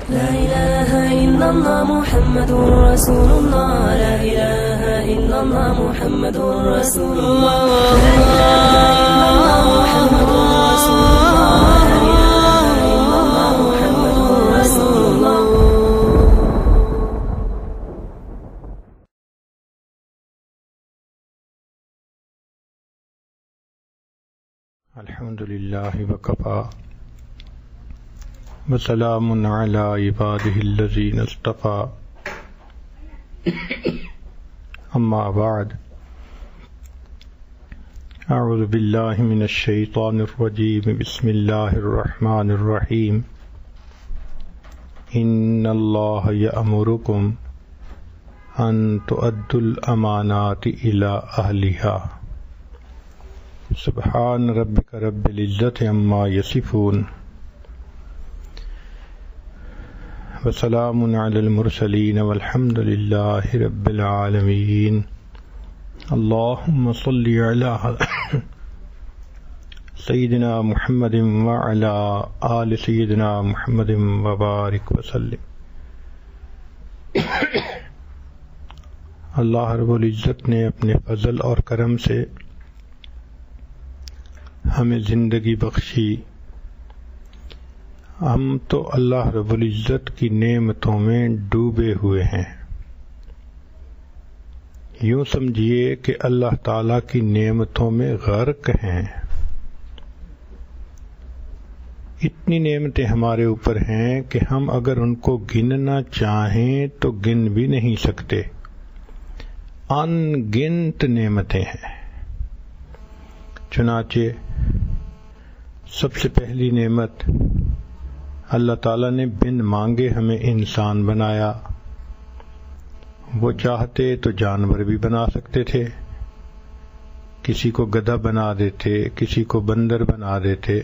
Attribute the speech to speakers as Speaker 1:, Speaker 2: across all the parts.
Speaker 1: لا إله إلا الله محمد رسول الله لا إله إلا الله محمد رسول الله لا إله إلا الله محمد رسول الله لا إله إلا الله محمد رسول الله.
Speaker 2: الحمد لله وكفى وسلام على عباده الذين اصطفى أما بعد أعوذ بالله من الشيطان الرجيم بسم الله الرحمن الرحيم إن الله يأمركم أن تؤدوا الأمانات إلى أهلها سبحان ربك رب العزة عما يصفون وسلام على المرسلين والحمد لله رب العالمين. اللهم صل على سيدنا محمد وعلى آل سيدنا محمد وبارك وسلم. اللہ رب العزت نے اپنے فضل اور کرم سے ہمیں زندگی بخشی. ہم تو اللہ رب العزت کی نعمتوں میں ڈوبے ہوئے ہیں. یوں سمجھیے کہ اللہ تعالیٰ کی نعمتوں میں غرق ہیں. اتنی نعمتیں ہمارے اوپر ہیں کہ ہم اگر ان کو گننا چاہیں تو گن بھی نہیں سکتے. ان گنت نعمتیں ہیں. چنانچہ سب سے پہلی نعمت اللہ تعالیٰ نے بن مانگے ہمیں انسان بنایا. وہ چاہتے تو جانور بھی بنا سکتے تھے، کسی کو گدھا بنا دیتے، کسی کو بندر بنا دیتے،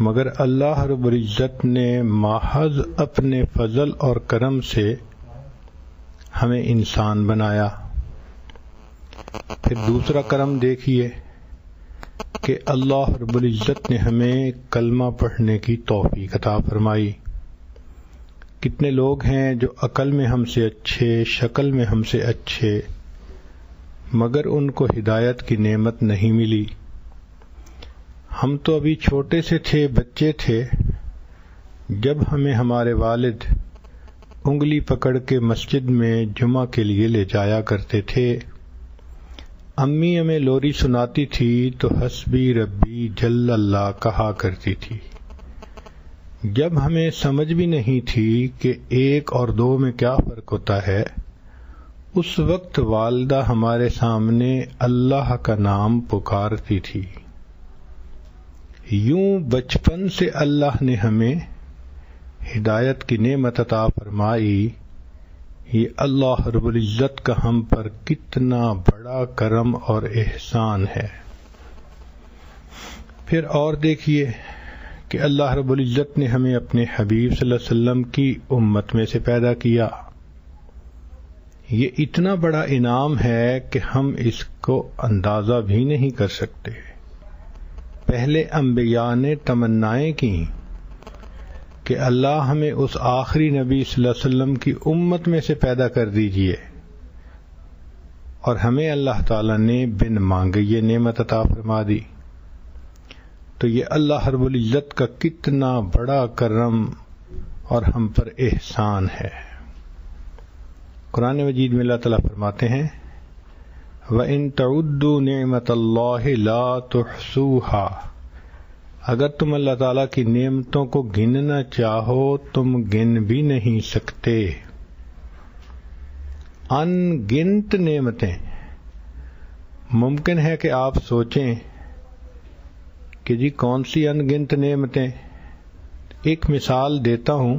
Speaker 2: مگر اللہ رب العزت نے محض اپنے فضل اور کرم سے ہمیں انسان بنایا. پھر دوسرا کرم دیکھیے کہ اللہ رب العزت نے ہمیں کلمہ پڑھنے کی توفیق عطا فرمائی. کتنے لوگ ہیں جو عقل میں ہم سے اچھے، شکل میں ہم سے اچھے، مگر ان کو ہدایت کی نعمت نہیں ملی. ہم تو ابھی چھوٹے سے تھے، بچے تھے، جب ہمیں ہمارے والد انگلی پکڑ کے مسجد میں جمعہ کے لیے لے جایا کرتے تھے. امی ہمیں لوری سناتی تھی تو حسبی ربی جل اللہ کہا کرتی تھی. جب ہمیں سمجھ بھی نہیں تھی کہ 1 اور 2 میں کیا فرق ہوتا ہے، اس وقت والدہ ہمارے سامنے اللہ کا نام پکارتی تھی. یوں بچپن سے اللہ نے ہمیں ہدایت کی نعمت عطا فرمائی. یہ اللہ رب العزت کا ہم پر کتنا بڑا کرم اور احسان ہے. پھر اور دیکھیے کہ اللہ رب العزت نے ہمیں اپنے حبیب صلی اللہ علیہ وسلم کی امت میں سے پیدا کیا. یہ اتنا بڑا انعام ہے کہ ہم اس کو اندازہ بھی نہیں کر سکتے. پہلے انبیاء نے تمنائیں کی کہ اللہ ہمیں اس آخری نبی صلی اللہ علیہ وسلم کی امت میں سے پیدا کر دیجئے، اور ہمیں اللہ تعالیٰ نے بن مانگے یہ نعمت عطا فرما دی. تو یہ اللہ رب العزت کا کتنا بڑا کرم اور ہم پر احسان ہے. قرآن مجید میں اللہ تعالیٰ فرماتے ہیں وَإِن تَعُدُّوا نِعْمَةَ اللَّهِ لَا تُحْصُوهَا. اگر تم اللہ تعالیٰ کی نعمتوں کو گننا چاہو تم گن بھی نہیں سکتے. ان گنت نعمتیں. ممکن ہے کہ آپ سوچیں کہ جی کون سی ان گنت نعمتیں. ایک مثال دیتا ہوں.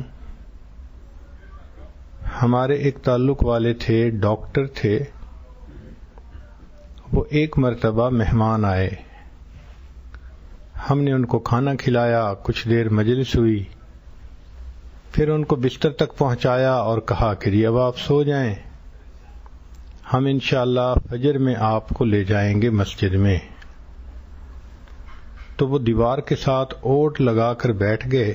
Speaker 2: ہمارے ایک تعلق والے تھے، ڈاکٹر تھے. وہ ایک مرتبہ مہمان آئے، ہم نے ان کو کھانا کھلایا، کچھ دیر مجلس ہوئی، پھر ان کو بستر تک پہنچایا اور کہا کہ جی اب آپ سو جائیں، ہم انشاءاللہ فجر میں آپ کو لے جائیں گے مسجد میں. تو وہ دیوار کے ساتھ اوٹ لگا کر بیٹھ گئے.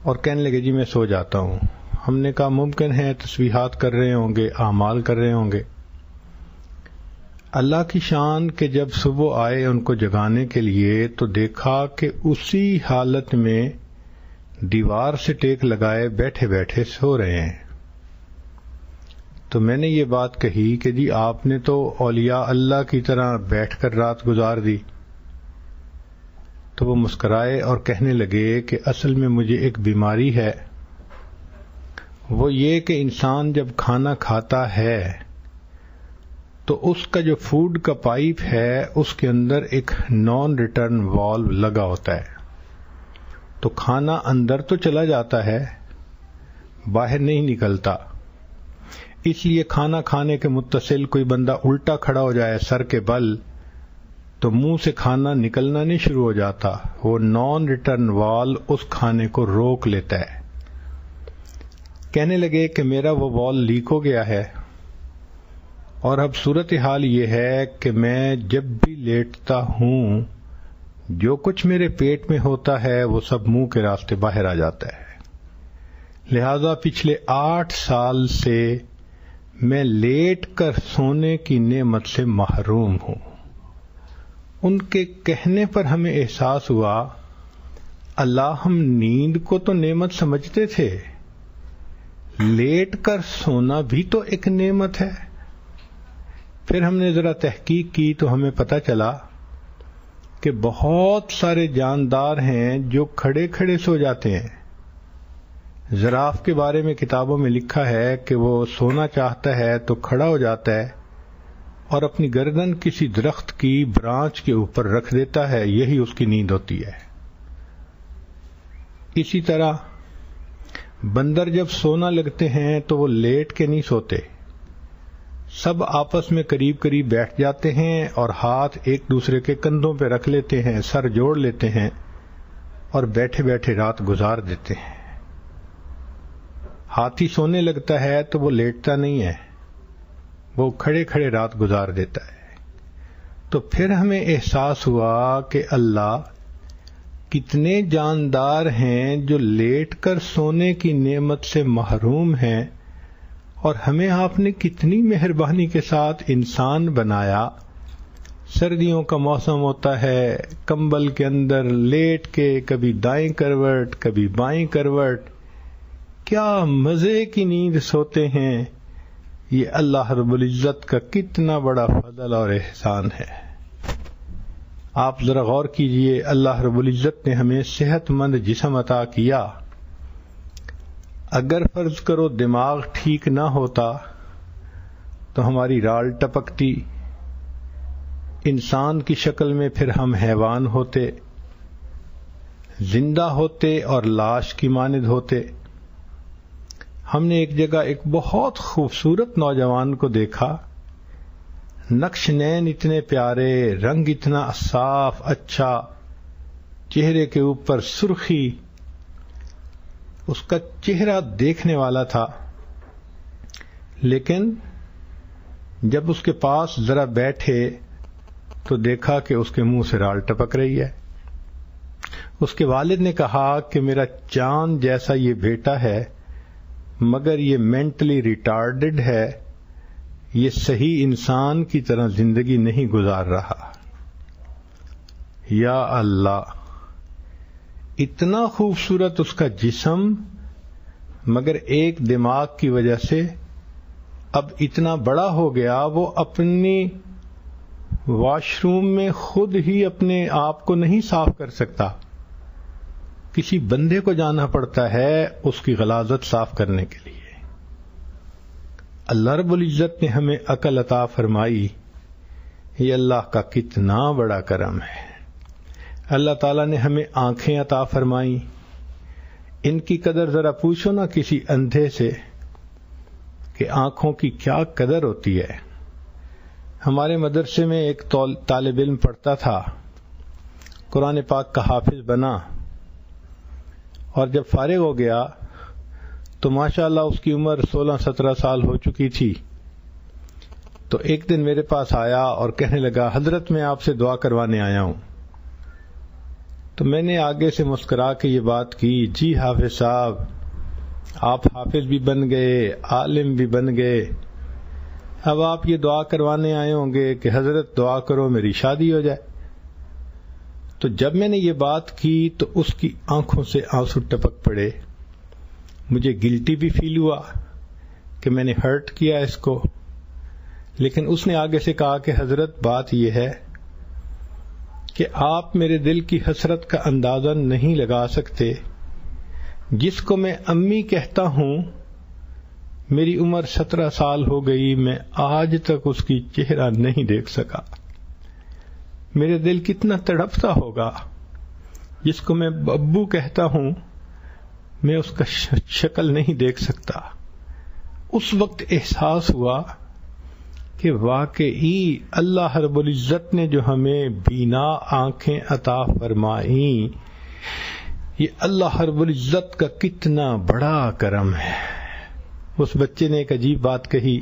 Speaker 2: اور کہنے لگے جی میں سو جاتا ہوں. ہم نے کہا ممکن ہے تسبیحات کر رہے ہوں گے، اعمال کر رہے ہوں گے. اللہ کی شان کہ جب صبح آئے ان کو جگانے کے لیے تو دیکھا کہ اسی حالت میں دیوار سے ٹیک لگائے بیٹھے بیٹھے سو رہے ہیں. تو میں نے یہ بات کہی کہ جی آپ نے تو اولیاء اللہ کی طرح بیٹھ کر رات گزار دی. تو وہ مسکرائے اور کہنے لگے کہ اصل میں مجھے ایک بیماری ہے، وہ یہ کہ انسان جب کھانا کھاتا ہے تو اس کا جو فوڈ کا پائپ ہے اس کے اندر ایک نان ریٹرن والو لگا ہوتا ہے. تو کھانا اندر تو چلا جاتا ہے، باہر نہیں نکلتا. اس لیے کھانا کھانے کے متصل کوئی بندہ الٹا کھڑا ہو جائے سر کے بل تو منہ سے کھانا نکلنا نہیں شروع ہو جاتا، وہ نان ریٹرن وال اس کھانے کو روک لیتا ہے. کہنے لگے کہ میرا وہ وال لیک ہو گیا ہے اور اب صورتحال یہ ہے کہ میں جب بھی لیٹتا ہوں جو کچھ میرے پیٹ میں ہوتا ہے وہ سب منہ کے راستے باہر آ جاتا ہے. لہذا پچھلے 8 سال سے میں لیٹ کر سونے کی نعمت سے محروم ہوں. ان کے کہنے پر ہمیں احساس ہوا اللہ ہم نیند کو تو نعمت سمجھتے تھے، لیٹ کر سونا بھی تو ایک نعمت ہے. پھر ہم نے ذرا تحقیق کی تو ہمیں پتہ چلا کہ بہت سارے جاندار ہیں جو کھڑے کھڑے سو جاتے ہیں. زراف کے بارے میں کتابوں میں لکھا ہے کہ وہ سونا چاہتا ہے تو کھڑا ہو جاتا ہے اور اپنی گردن کسی درخت کی برانچ کے اوپر رکھ دیتا ہے، یہی اس کی نیند ہوتی ہے. اسی طرح بندر جب سونا لگتے ہیں تو وہ لیٹ کے نہیں سوتے، سب آپس میں قریب قریب بیٹھ جاتے ہیں اور ہاتھ ایک دوسرے کے کندھوں پہ رکھ لیتے ہیں، سر جوڑ لیتے ہیں اور بیٹھے بیٹھے رات گزار دیتے ہیں. ہاتھی سونے لگتا ہے تو وہ لیٹتا نہیں ہے، وہ کھڑے کھڑے رات گزار دیتا ہے. تو پھر ہمیں احساس ہوا کہ اللہ کتنے جاندار ہیں جو لیٹ کر سونے کی نعمت سے محروم ہیں، اور ہمیں آپ نے کتنی مہربانی کے ساتھ انسان بنایا. سردیوں کا موسم ہوتا ہے، کمبل کے اندر لیٹ کے کبھی دائیں کروٹ کبھی بائیں کروٹ، کیا مزے کی نیند سوتے ہیں. یہ اللہ رب العزت کا کتنا بڑا فضل اور احسان ہے. آپ ذرا غور کیجئے، اللہ رب العزت نے ہمیں صحت مند جسم عطا کیا. اگر فرض کرو دماغ ٹھیک نہ ہوتا تو ہماری رال ٹپکتی، انسان کی شکل میں پھر ہم حیوان ہوتے، زندہ ہوتے اور لاش کی مانند ہوتے. ہم نے ایک جگہ ایک بہت خوبصورت نوجوان کو دیکھا، نقش نین اتنے پیارے، رنگ اتنا صاف اچھا، چہرے کے اوپر سرخی، اس کا چہرہ دیکھنے والا تھا. لیکن جب اس کے پاس ذرا بیٹھے تو دیکھا کہ اس کے منہ سے رال ٹپک رہی ہے. اس کے والد نے کہا کہ میرا چاند جیسا یہ بیٹا ہے مگر یہ مینٹلی ریٹارڈڈ ہے، یہ صحیح انسان کی طرح زندگی نہیں گزار رہا. یا اللہ، اتنا خوبصورت اس کا جسم مگر ایک دماغ کی وجہ سے اب اتنا بڑا ہو گیا، وہ اپنی واش روم میں خود ہی اپنے آپ کو نہیں صاف کر سکتا، کسی بندے کو جانا پڑتا ہے اس کی غلاظت صاف کرنے کے لیے. اللہ رب العزت نے ہمیں عقل عطا فرمائی، یہ اللہ کا کتنا بڑا کرم ہے. اللہ تعالیٰ نے ہمیں آنکھیں عطا فرمائی، ان کی قدر ذرا پوچھو نا کسی اندھے سے کہ آنکھوں کی کیا قدر ہوتی ہے. ہمارے مدرسے میں ایک طالب علم پڑھتا تھا، قرآن پاک کا حافظ بنا، اور جب فارغ ہو گیا تو ماشاءاللہ اس کی عمر 16-17 سال ہو چکی تھی. تو ایک دن میرے پاس آیا اور کہنے لگا حضرت میں آپ سے دعا کروانے آیا ہوں. تو میں نے آگے سے مسکرا کے یہ بات کی، جی حافظ صاحب آپ حافظ بھی بن گئے، عالم بھی بن گئے، اب آپ یہ دعا کروانے آئے ہوں گے کہ حضرت دعا کرو میری شادی ہو جائے۔ تو جب میں نے یہ بات کی تو اس کی آنکھوں سے آنسو ٹپک پڑے، مجھے گلٹی بھی فیل ہوا کہ میں نے ہرٹ کیا اس کو، لیکن اس نے آگے سے کہا کہ حضرت بات یہ ہے کہ آپ میرے دل کی حسرت کا اندازہ نہیں لگا سکتے، جس کو میں امی کہتا ہوں میری عمر 17 سال ہو گئی، میں آج تک اس کی چہرہ نہیں دیکھ سکا، میرے دل کتنا تڑپتا ہوگا۔ جس کو میں ابو کہتا ہوں میں اس کا شکل نہیں دیکھ سکتا۔ اس وقت احساس ہوا کہ واقعی اللہ رب العزت نے جو ہمیں بینا آنکھیں عطا فرمائیں، یہ اللہ رب العزت کا کتنا بڑا کرم ہے۔ اس بچے نے ایک عجیب بات کہی،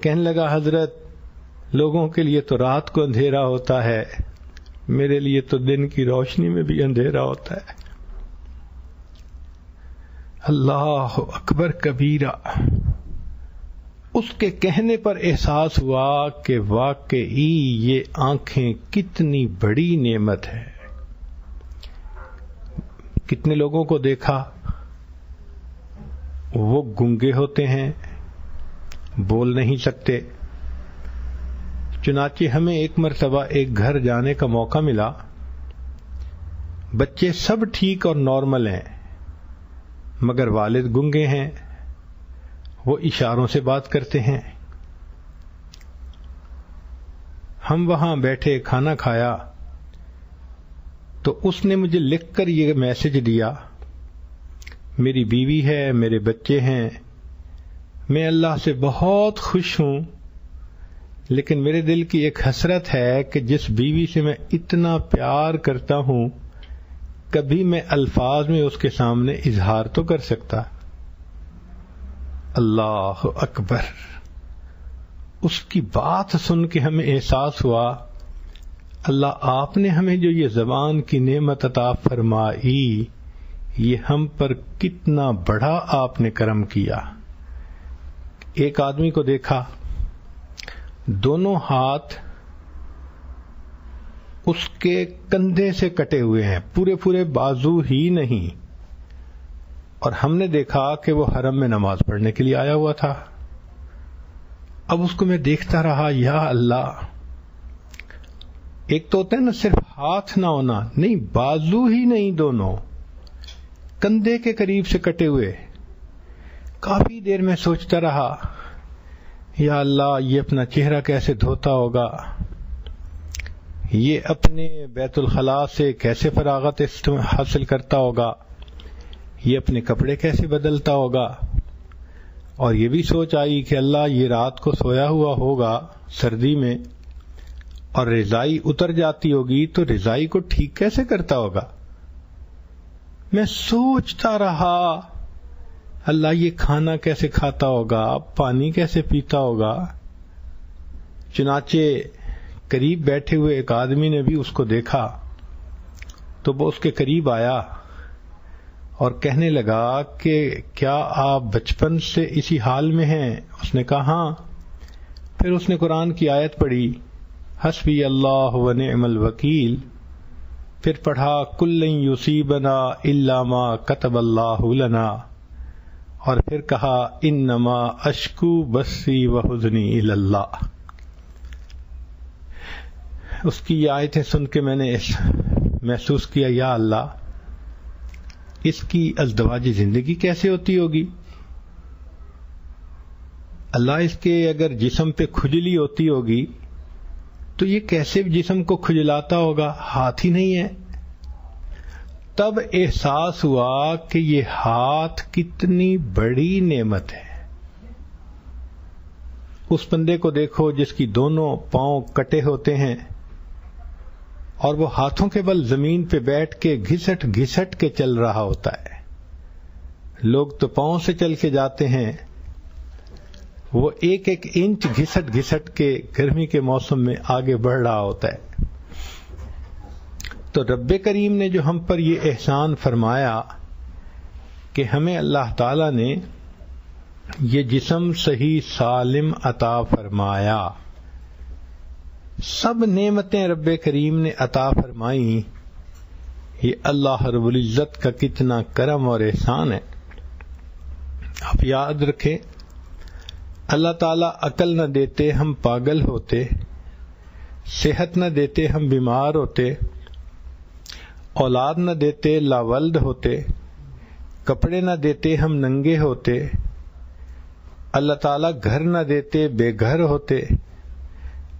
Speaker 2: کہنے لگا حضرت لوگوں کے لیے تو رات کو اندھیرا ہوتا ہے، میرے لیے تو دن کی روشنی میں بھی اندھیرا ہوتا ہے۔ اللہ اکبر کبیرہ۔ اس کے کہنے پر احساس ہوا کہ واقعی یہ آنکھیں کتنی بڑی نعمت ہے۔ کتنے لوگوں کو دیکھا وہ گنگے ہوتے ہیں، بول نہیں سکتے، چنانچہ ہمیں ایک مرتبہ ایک گھر جانے کا موقع ملا، بچے سب ٹھیک اور نارمل ہیں مگر والد گنگے ہیں، وہ اشاروں سے بات کرتے ہیں۔ ہم وہاں بیٹھے کھانا کھایا تو اس نے مجھے لکھ کر یہ میسج دیا، میری بیوی ہے، میرے بچے ہیں، میں اللہ سے بہت خوش ہوں، لیکن میرے دل کی ایک حسرت ہے کہ جس بیوی سے میں اتنا پیار کرتا ہوں کبھی میں الفاظ میں اس کے سامنے اظہار تو کر سکتا۔ اللہ اکبر۔ اس کی بات سن کے ہمیں احساس ہوا اللہ آپ نے ہمیں جو یہ زبان کی نعمت عطا فرمائی، یہ ہم پر کتنا بڑا آپ نے کرم کیا۔ ایک آدمی کو دیکھا دونوں ہاتھ اس کے کندھے سے کٹے ہوئے ہیں، پورے پورے بازو ہی نہیں، اور ہم نے دیکھا کہ وہ حرم میں نماز پڑھنے کے لیے آیا ہوا تھا۔ اب اس کو میں دیکھتا رہا، یا اللہ، ایک تو ہوتا ہے نا صرف ہاتھ نہ ہونا، نہیں بازو ہی نہیں، دونوں کندھے کے قریب سے کٹے ہوئے۔ کافی دیر میں سوچتا رہا، یا اللہ یہ اپنا چہرہ کیسے دھوتا ہوگا، یہ اپنے بیت الخلاء سے کیسے فراغت حاصل کرتا ہوگا، یہ اپنے کپڑے کیسے بدلتا ہوگا، اور یہ بھی سوچ آئی کہ اللہ یہ رات کو سویا ہوا ہوگا سردی میں اور رضائی اتر جاتی ہوگی تو رضائی کو ٹھیک کیسے کرتا ہوگا۔ میں سوچتا رہا اللہ یہ کھانا کیسے کھاتا ہوگا، پانی کیسے پیتا ہوگا۔ چنانچہ قریب بیٹھے ہوئے ایک آدمی نے بھی اس کو دیکھا تو وہ اس کے قریب آیا اور کہنے لگا کہ کیا آپ بچپن سے اسی حال میں ہیں؟ اس نے کہا ہاں۔ پھر اس نے قرآن کی آیت پڑھی، حسبی اللہ و نعم الوکیل، پھر پڑھا کل لن یصیبنا الا ما کتب اللہ لنا، اور پھر کہا انما اشکو بثی و حزنی الی اللہ۔ اس کی یہ آیتیں سن کے میں نے محسوس کیا، یا اللہ اس کی ازدواجی زندگی کیسے ہوتی ہوگی؟ اللہ اس کے اگر جسم پہ کھجلی ہوتی ہوگی تو یہ کیسے جسم کو کھجلاتا ہوگا، ہاتھ ہی نہیں ہے۔ تب احساس ہوا کہ یہ ہاتھ کتنی بڑی نعمت ہے۔ اس بندے کو دیکھو جس کی دونوں پاؤں کٹے ہوتے ہیں اور وہ ہاتھوں کے بل زمین پہ بیٹھ کے گھسٹ گھسٹ کے چل رہا ہوتا ہے۔ لوگ تو پاؤں سے چل کے جاتے ہیں، وہ ایک ایک انچ گھسٹ گھسٹ کے گرمی کے موسم میں آگے بڑھ رہا ہوتا ہے۔ تو رب کریم نے جو ہم پر یہ احسان فرمایا کہ ہمیں اللہ تعالی نے یہ جسم صحیح سالم عطا فرمایا، سب نعمتیں رب کریم نے عطا فرمائیں، یہ اللہ رب العزت کا کتنا کرم اور احسان ہے۔ آپ یاد رکھیں، اللہ تعالیٰ عقل نہ دیتے ہم پاگل ہوتے، صحت نہ دیتے ہم بیمار ہوتے، اولاد نہ دیتے لاولد ہوتے، کپڑے نہ دیتے ہم ننگے ہوتے، اللہ تعالیٰ گھر نہ دیتے بے گھر ہوتے،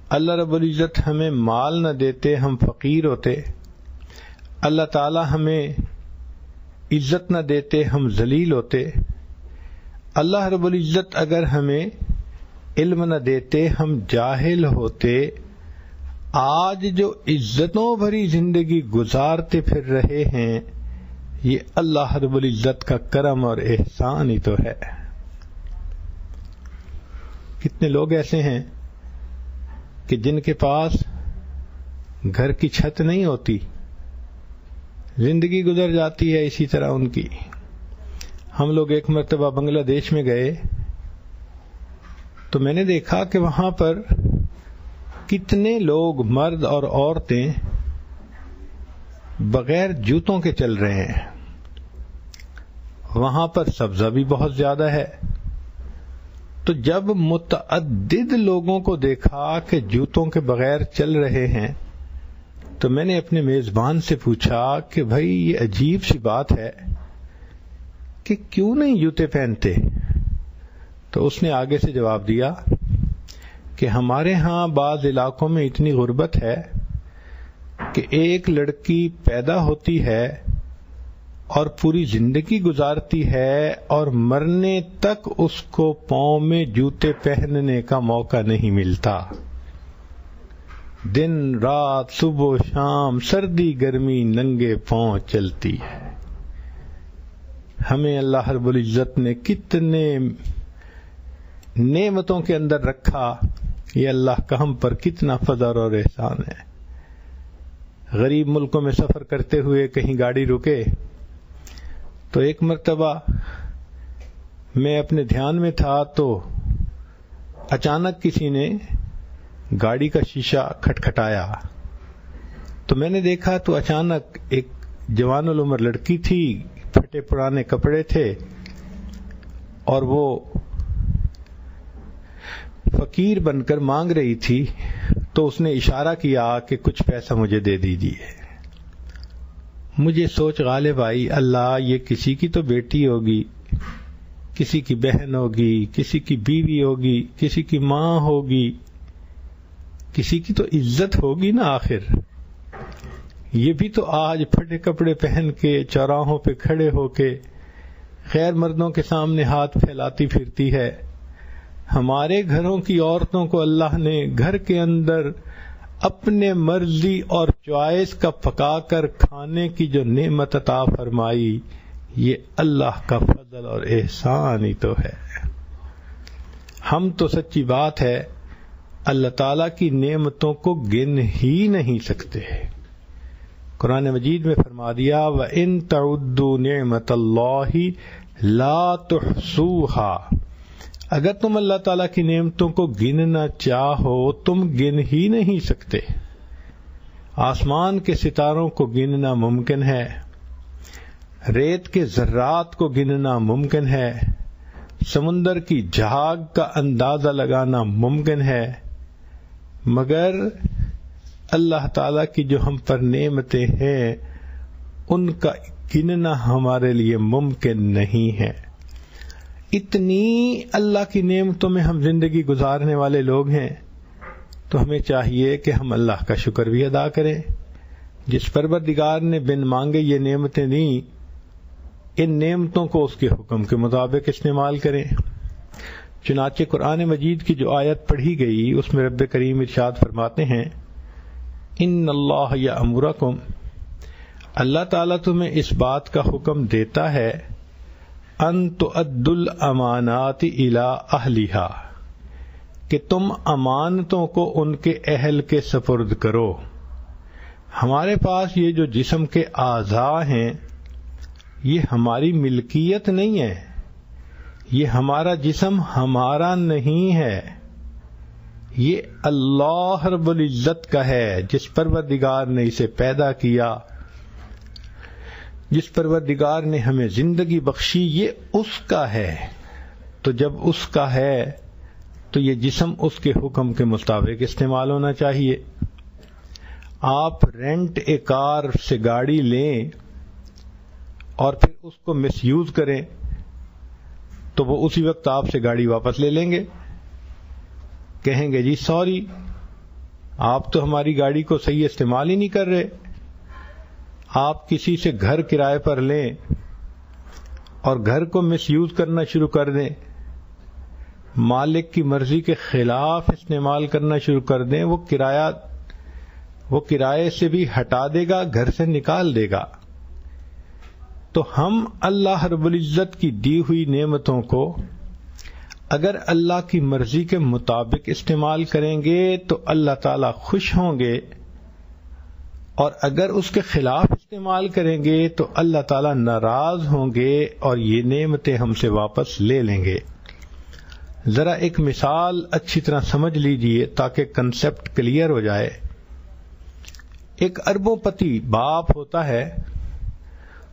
Speaker 2: اللہ رب العزت ہمیں مال نہ دیتے ہم فقیر ہوتے، اللہ تعالیٰ ہمیں عزت نہ دیتے ہم ذلیل ہوتے، اللہ رب العزت اگر ہمیں علم نہ دیتے ہم جاہل ہوتے۔ آج جو عزتوں بھری زندگی گزارتے پھر رہے ہیں، یہ اللہ رب العزت کا کرم اور احسان ہی تو ہے۔ کتنے لوگ ایسے ہیں کہ جن کے پاس گھر کی چھت نہیں ہوتی، زندگی گزر جاتی ہے اسی طرح ان کی۔ ہم لوگ ایک مرتبہ بنگلہ دیش میں گئے تو میں نے دیکھا کہ وہاں پر کتنے لوگ مرد اور عورتیں بغیر جوتوں کے چل رہے ہیں۔ وہاں پر سبزہ بھی بہت زیادہ ہے، تو جب متعدد لوگوں کو دیکھا کہ جوتوں کے بغیر چل رہے ہیں تو میں نے اپنے میزبان سے پوچھا کہ بھائی یہ عجیب سی بات ہے کہ کیوں نہیں جوتے پہنتے؟ تو اس نے آگے سے جواب دیا کہ ہمارے ہاں بعض علاقوں میں اتنی غربت ہے کہ ایک لڑکی پیدا ہوتی ہے اور پوری زندگی گزارتی ہے اور مرنے تک اس کو پاؤں میں جوتے پہننے کا موقع نہیں ملتا، دن رات صبح و شام سردی گرمی ننگے پاؤں چلتی ہے۔ ہمیں اللہ رب العزت نے کتنے نعمتوں کے اندر رکھا، یہ اللہ کا ہم پر کتنا فضل اور احسان ہے۔ غریب ملکوں میں سفر کرتے ہوئے کہیں گاڑی رکے تو ایک مرتبہ میں اپنے دھیان میں تھا تو اچانک کسی نے گاڑی کا شیشہ کھٹکھٹایا، تو میں نے دیکھا تو اچانک ایک جوان العمر لڑکی تھی، پھٹے پرانے کپڑے تھے اور وہ فقیر بن کر مانگ رہی تھی، تو اس نے اشارہ کیا کہ کچھ پیسہ مجھے دے دیجیے۔ مجھے سوچ غالب آئی، اللہ یہ کسی کی تو بیٹی ہوگی، کسی کی بہن ہوگی، کسی کی بیوی ہوگی، کسی کی ماں ہوگی، کسی کی تو عزت ہوگی نا آخر۔ یہ بھی تو آج پھٹے کپڑے پہن کے چوراہوں پہ کھڑے ہو کے غیر مردوں کے سامنے ہاتھ پھیلاتی پھرتی ہے۔ ہمارے گھروں کی عورتوں کو اللہ نے گھر کے اندر اپنے مرضی اور چوائس کا پکا کر کھانے کی جو نعمت عطا فرمائی، یہ اللہ کا فضل اور احسان ہی تو ہے۔ ہم تو سچی بات ہے اللہ تعالیٰ کی نعمتوں کو گن ہی نہیں سکتے۔ قرآن مجید میں فرما دیا وَإِن تَعُدُّوا نِعْمَةَ اللَّهِ لَا تُحْصُوهَا، اگر تم اللہ تعالیٰ کی نعمتوں کو گننا چاہو تم گن ہی نہیں سکتے۔ آسمان کے ستاروں کو گننا ممکن ہے، ریت کے ذرات کو گننا ممکن ہے، سمندر کی جھاگ کا اندازہ لگانا ممکن ہے، مگر اللہ تعالیٰ کی جو ہم پر نعمتیں ہیں ان کا گننا ہمارے لیے ممکن نہیں ہے۔ اتنی اللہ کی نعمتوں میں ہم زندگی گزارنے والے لوگ ہیں تو ہمیں چاہیے کہ ہم اللہ کا شکر بھی ادا کریں۔ جس پروردگار نے بن مانگے یہ نعمتیں دیں، ان نعمتوں کو اس کے حکم کے مطابق استعمال کریں۔ چنانچہ قرآن مجید کی جو آیت پڑھی گئی اس میں رب کریم ارشاد فرماتے ہیں ان اللہ یأمرکم، اللہ تعالیٰ تمہیں اس بات کا حکم دیتا ہے ان تؤدوا الامانات الی اہلھا، کہ تم امانتوں کو ان کے اہل کے سپرد کرو۔ ہمارے پاس یہ جو جسم کے اعضاء ہیں یہ ہماری ملکیت نہیں ہے، یہ ہمارا جسم ہمارا نہیں ہے، یہ اللہ رب العزت کا ہے، جس پروردگار نے اسے پیدا کیا، جس پروردگار نے ہمیں زندگی بخشی، یہ اس کا ہے۔ تو جب اس کا ہے تو یہ جسم اس کے حکم کے مطابق استعمال ہونا چاہیے۔ آپ رینٹ اے کار سے گاڑی لیں اور پھر اس کو مس یوز کریں تو وہ اسی وقت آپ سے گاڑی واپس لے لیں گے، کہیں گے جی سوری، آپ تو ہماری گاڑی کو صحیح استعمال ہی نہیں کر رہے۔ آپ کسی سے گھر کرائے پر لیں اور گھر کو مس یوز کرنا شروع کر دیں، مالک کی مرضی کے خلاف استعمال کرنا شروع کر دیں، وہ کرائے سے بھی ہٹا دے گا، گھر سے نکال دے گا۔ تو ہم اللہ رب العزت کی دی ہوئی نعمتوں کو اگر اللہ کی مرضی کے مطابق استعمال کریں گے تو اللہ تعالی خوش ہوں گے، اور اگر اس کے خلاف استعمال کریں گے تو اللہ تعالی ناراض ہوں گے اور یہ نعمتیں ہم سے واپس لے لیں گے۔ ذرا ایک مثال اچھی طرح سمجھ لیجئے تاکہ کنسپٹ کلیئر ہو جائے۔ ایک اربوں پتی باپ ہوتا ہے،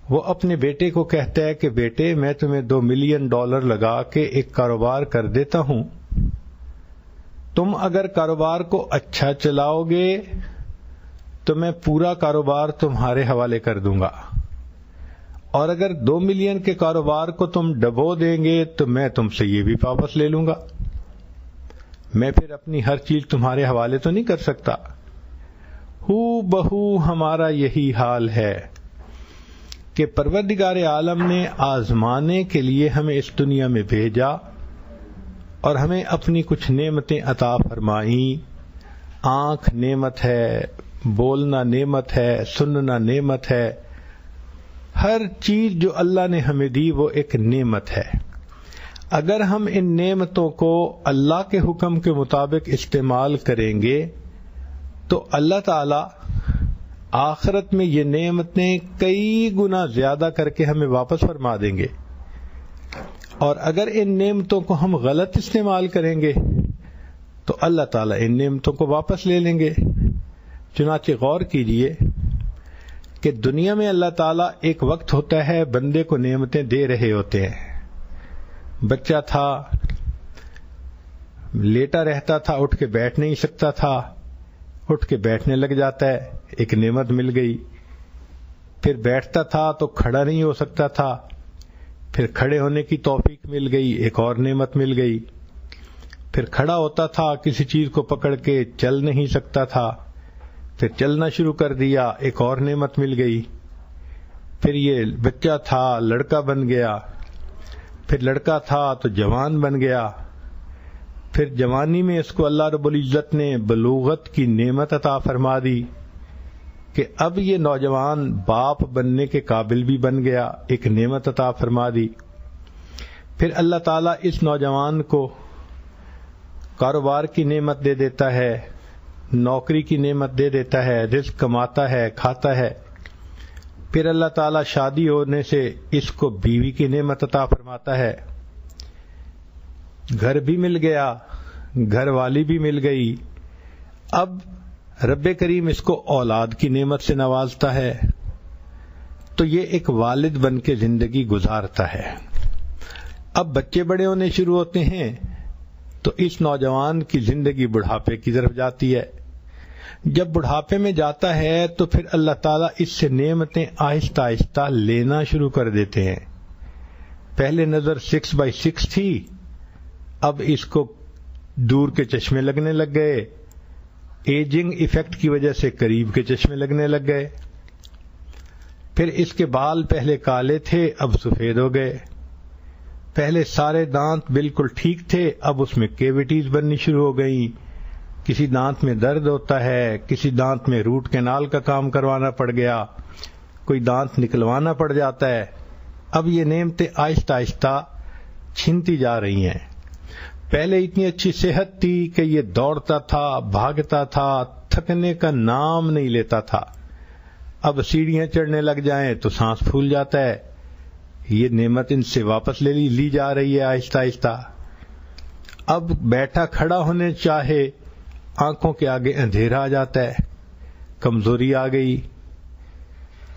Speaker 2: وہ اپنے بیٹے کو کہتا ہے کہ بیٹے میں تمہیں $2 ملین لگا کے ایک کاروبار کر دیتا ہوں، تم اگر کاروبار کو اچھا چلاؤ گے تو میں پورا کاروبار تمہارے حوالے کر دوں گا، اور اگر 2 ملین کے کاروبار کو تم ڈبو دیں گے تو میں تم سے یہ بھی واپس لے لوں گا، میں پھر اپنی ہر چیز تمہارے حوالے تو نہیں کر سکتا۔ ہو بہو ہمارا یہی حال ہے کہ پروردگار عالم نے آزمانے کے لیے ہمیں اس دنیا میں بھیجا اور ہمیں اپنی کچھ نعمتیں عطا فرمائیں۔ آنکھ نعمت ہے، بولنا نعمت ہے، سننا نعمت ہے، ہر چیز جو اللہ نے ہمیں دی وہ ایک نعمت ہے۔ اگر ہم ان نعمتوں کو اللہ کے حکم کے مطابق استعمال کریں گے تو اللہ تعالی آخرت میں یہ نعمتیں کئی گنا زیادہ کر کے ہمیں واپس فرما دیں گے، اور اگر ان نعمتوں کو ہم غلط استعمال کریں گے تو اللہ تعالیٰ ان نعمتوں کو واپس لے لیں گے۔ چنانچہ غور کیجئے کہ دنیا میں اللہ تعالیٰ ایک وقت ہوتا ہے بندے کو نعمتیں دے رہے ہوتے ہیں۔ بچہ تھا، لیٹا رہتا تھا، اٹھ کے بیٹھ نہیں سکتا تھا، اٹھ کے بیٹھنے لگ جاتا ہے، ایک نعمت مل گئی۔ پھر بیٹھتا تھا تو کھڑا نہیں ہو سکتا تھا، پھر کھڑے ہونے کی توفیق مل گئی، ایک اور نعمت مل گئی۔ پھر کھڑا ہوتا تھا، کسی چیز کو پکڑ کے چل نہیں سکتا تھا، پھر چلنا شروع کر دیا، ایک اور نعمت مل گئی۔ پھر یہ بچہ تھا، لڑکا بن گیا، پھر لڑکا تھا تو جوان بن گیا، پھر جوانی میں اس کو اللہ رب العزت نے بلوغت کی نعمت عطا فرما دی کہ اب یہ نوجوان باپ بننے کے قابل بھی بن گیا، ایک نعمت عطا فرما دی۔ پھر اللہ تعالیٰ اس نوجوان کو کاروبار کی نعمت دے دیتا ہے، نوکری کی نعمت دے دیتا ہے، رزق کماتا ہے، کھاتا ہے۔ پھر اللہ تعالیٰ شادی ہونے سے اس کو بیوی کی نعمت عطا فرماتا ہے، گھر بھی مل گیا، گھر والی بھی مل گئی۔ اب رب کریم اس کو اولاد کی نعمت سے نوازتا ہے، تو یہ ایک والد بن کے زندگی گزارتا ہے۔ اب بچے بڑے ہونے شروع ہوتے ہیں تو اس نوجوان کی زندگی بڑھاپے کی طرف جاتی ہے۔ جب بڑھاپے میں جاتا ہے تو پھر اللہ تعالیٰ اس سے نعمتیں آہستہ آہستہ لینا شروع کر دیتے ہیں۔ پہلے نظر 6x6 تھی، اب اس کو دور کے چشمے لگنے لگ گئے، ایجنگ ایفیکٹ کی وجہ سے قریب کے چشمے لگنے لگ گئے۔ پھر اس کے بال پہلے کالے تھے، اب سفید ہو گئے۔ پہلے سارے دانت بالکل ٹھیک تھے، اب اس میں کیویٹیز بننی شروع ہو گئیں، کسی دانت میں درد ہوتا ہے، کسی دانت میں روٹ کینال کا کام کروانا پڑ گیا، کوئی دانت نکلوانا پڑ جاتا ہے۔ اب یہ نعمتیں آہستہ آہستہ چھنتی جا رہی ہیں۔ پہلے اتنی اچھی صحت تھی کہ یہ دوڑتا تھا، بھاگتا تھا، تھکنے کا نام نہیں لیتا تھا، اب سیڑھیاں چڑھنے لگ جائیں تو سانس پھول جاتا ہے، یہ نعمت ان سے واپس لی جا رہی ہے آہستہ آہستہ۔ اب بیٹھا کھڑا ہونے چاہے، آنکھوں کے آگے اندھیرا آ جاتا ہے، کمزوری آ گئی،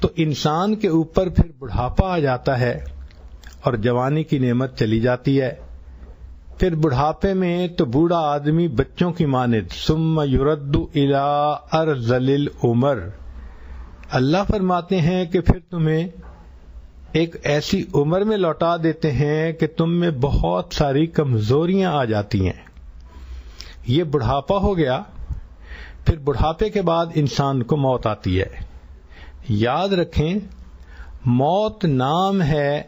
Speaker 2: تو انسان کے اوپر پھر بڑھاپا آ جاتا ہے اور جوانی کی نعمت چلی جاتی ہے۔ پھر بڑھاپے میں تو بوڑھا آدمی بچوں کی مانند ثم یرد الی ارذل العمر، اللہ فرماتے ہیں کہ پھر تمہیں ایک ایسی عمر میں لوٹا دیتے ہیں کہ تم میں بہت ساری کمزوریاں آ جاتی ہیں۔ یہ بڑھاپا ہو گیا، پھر بڑھاپے کے بعد انسان کو موت آتی ہے۔ یاد رکھیں، موت نام ہے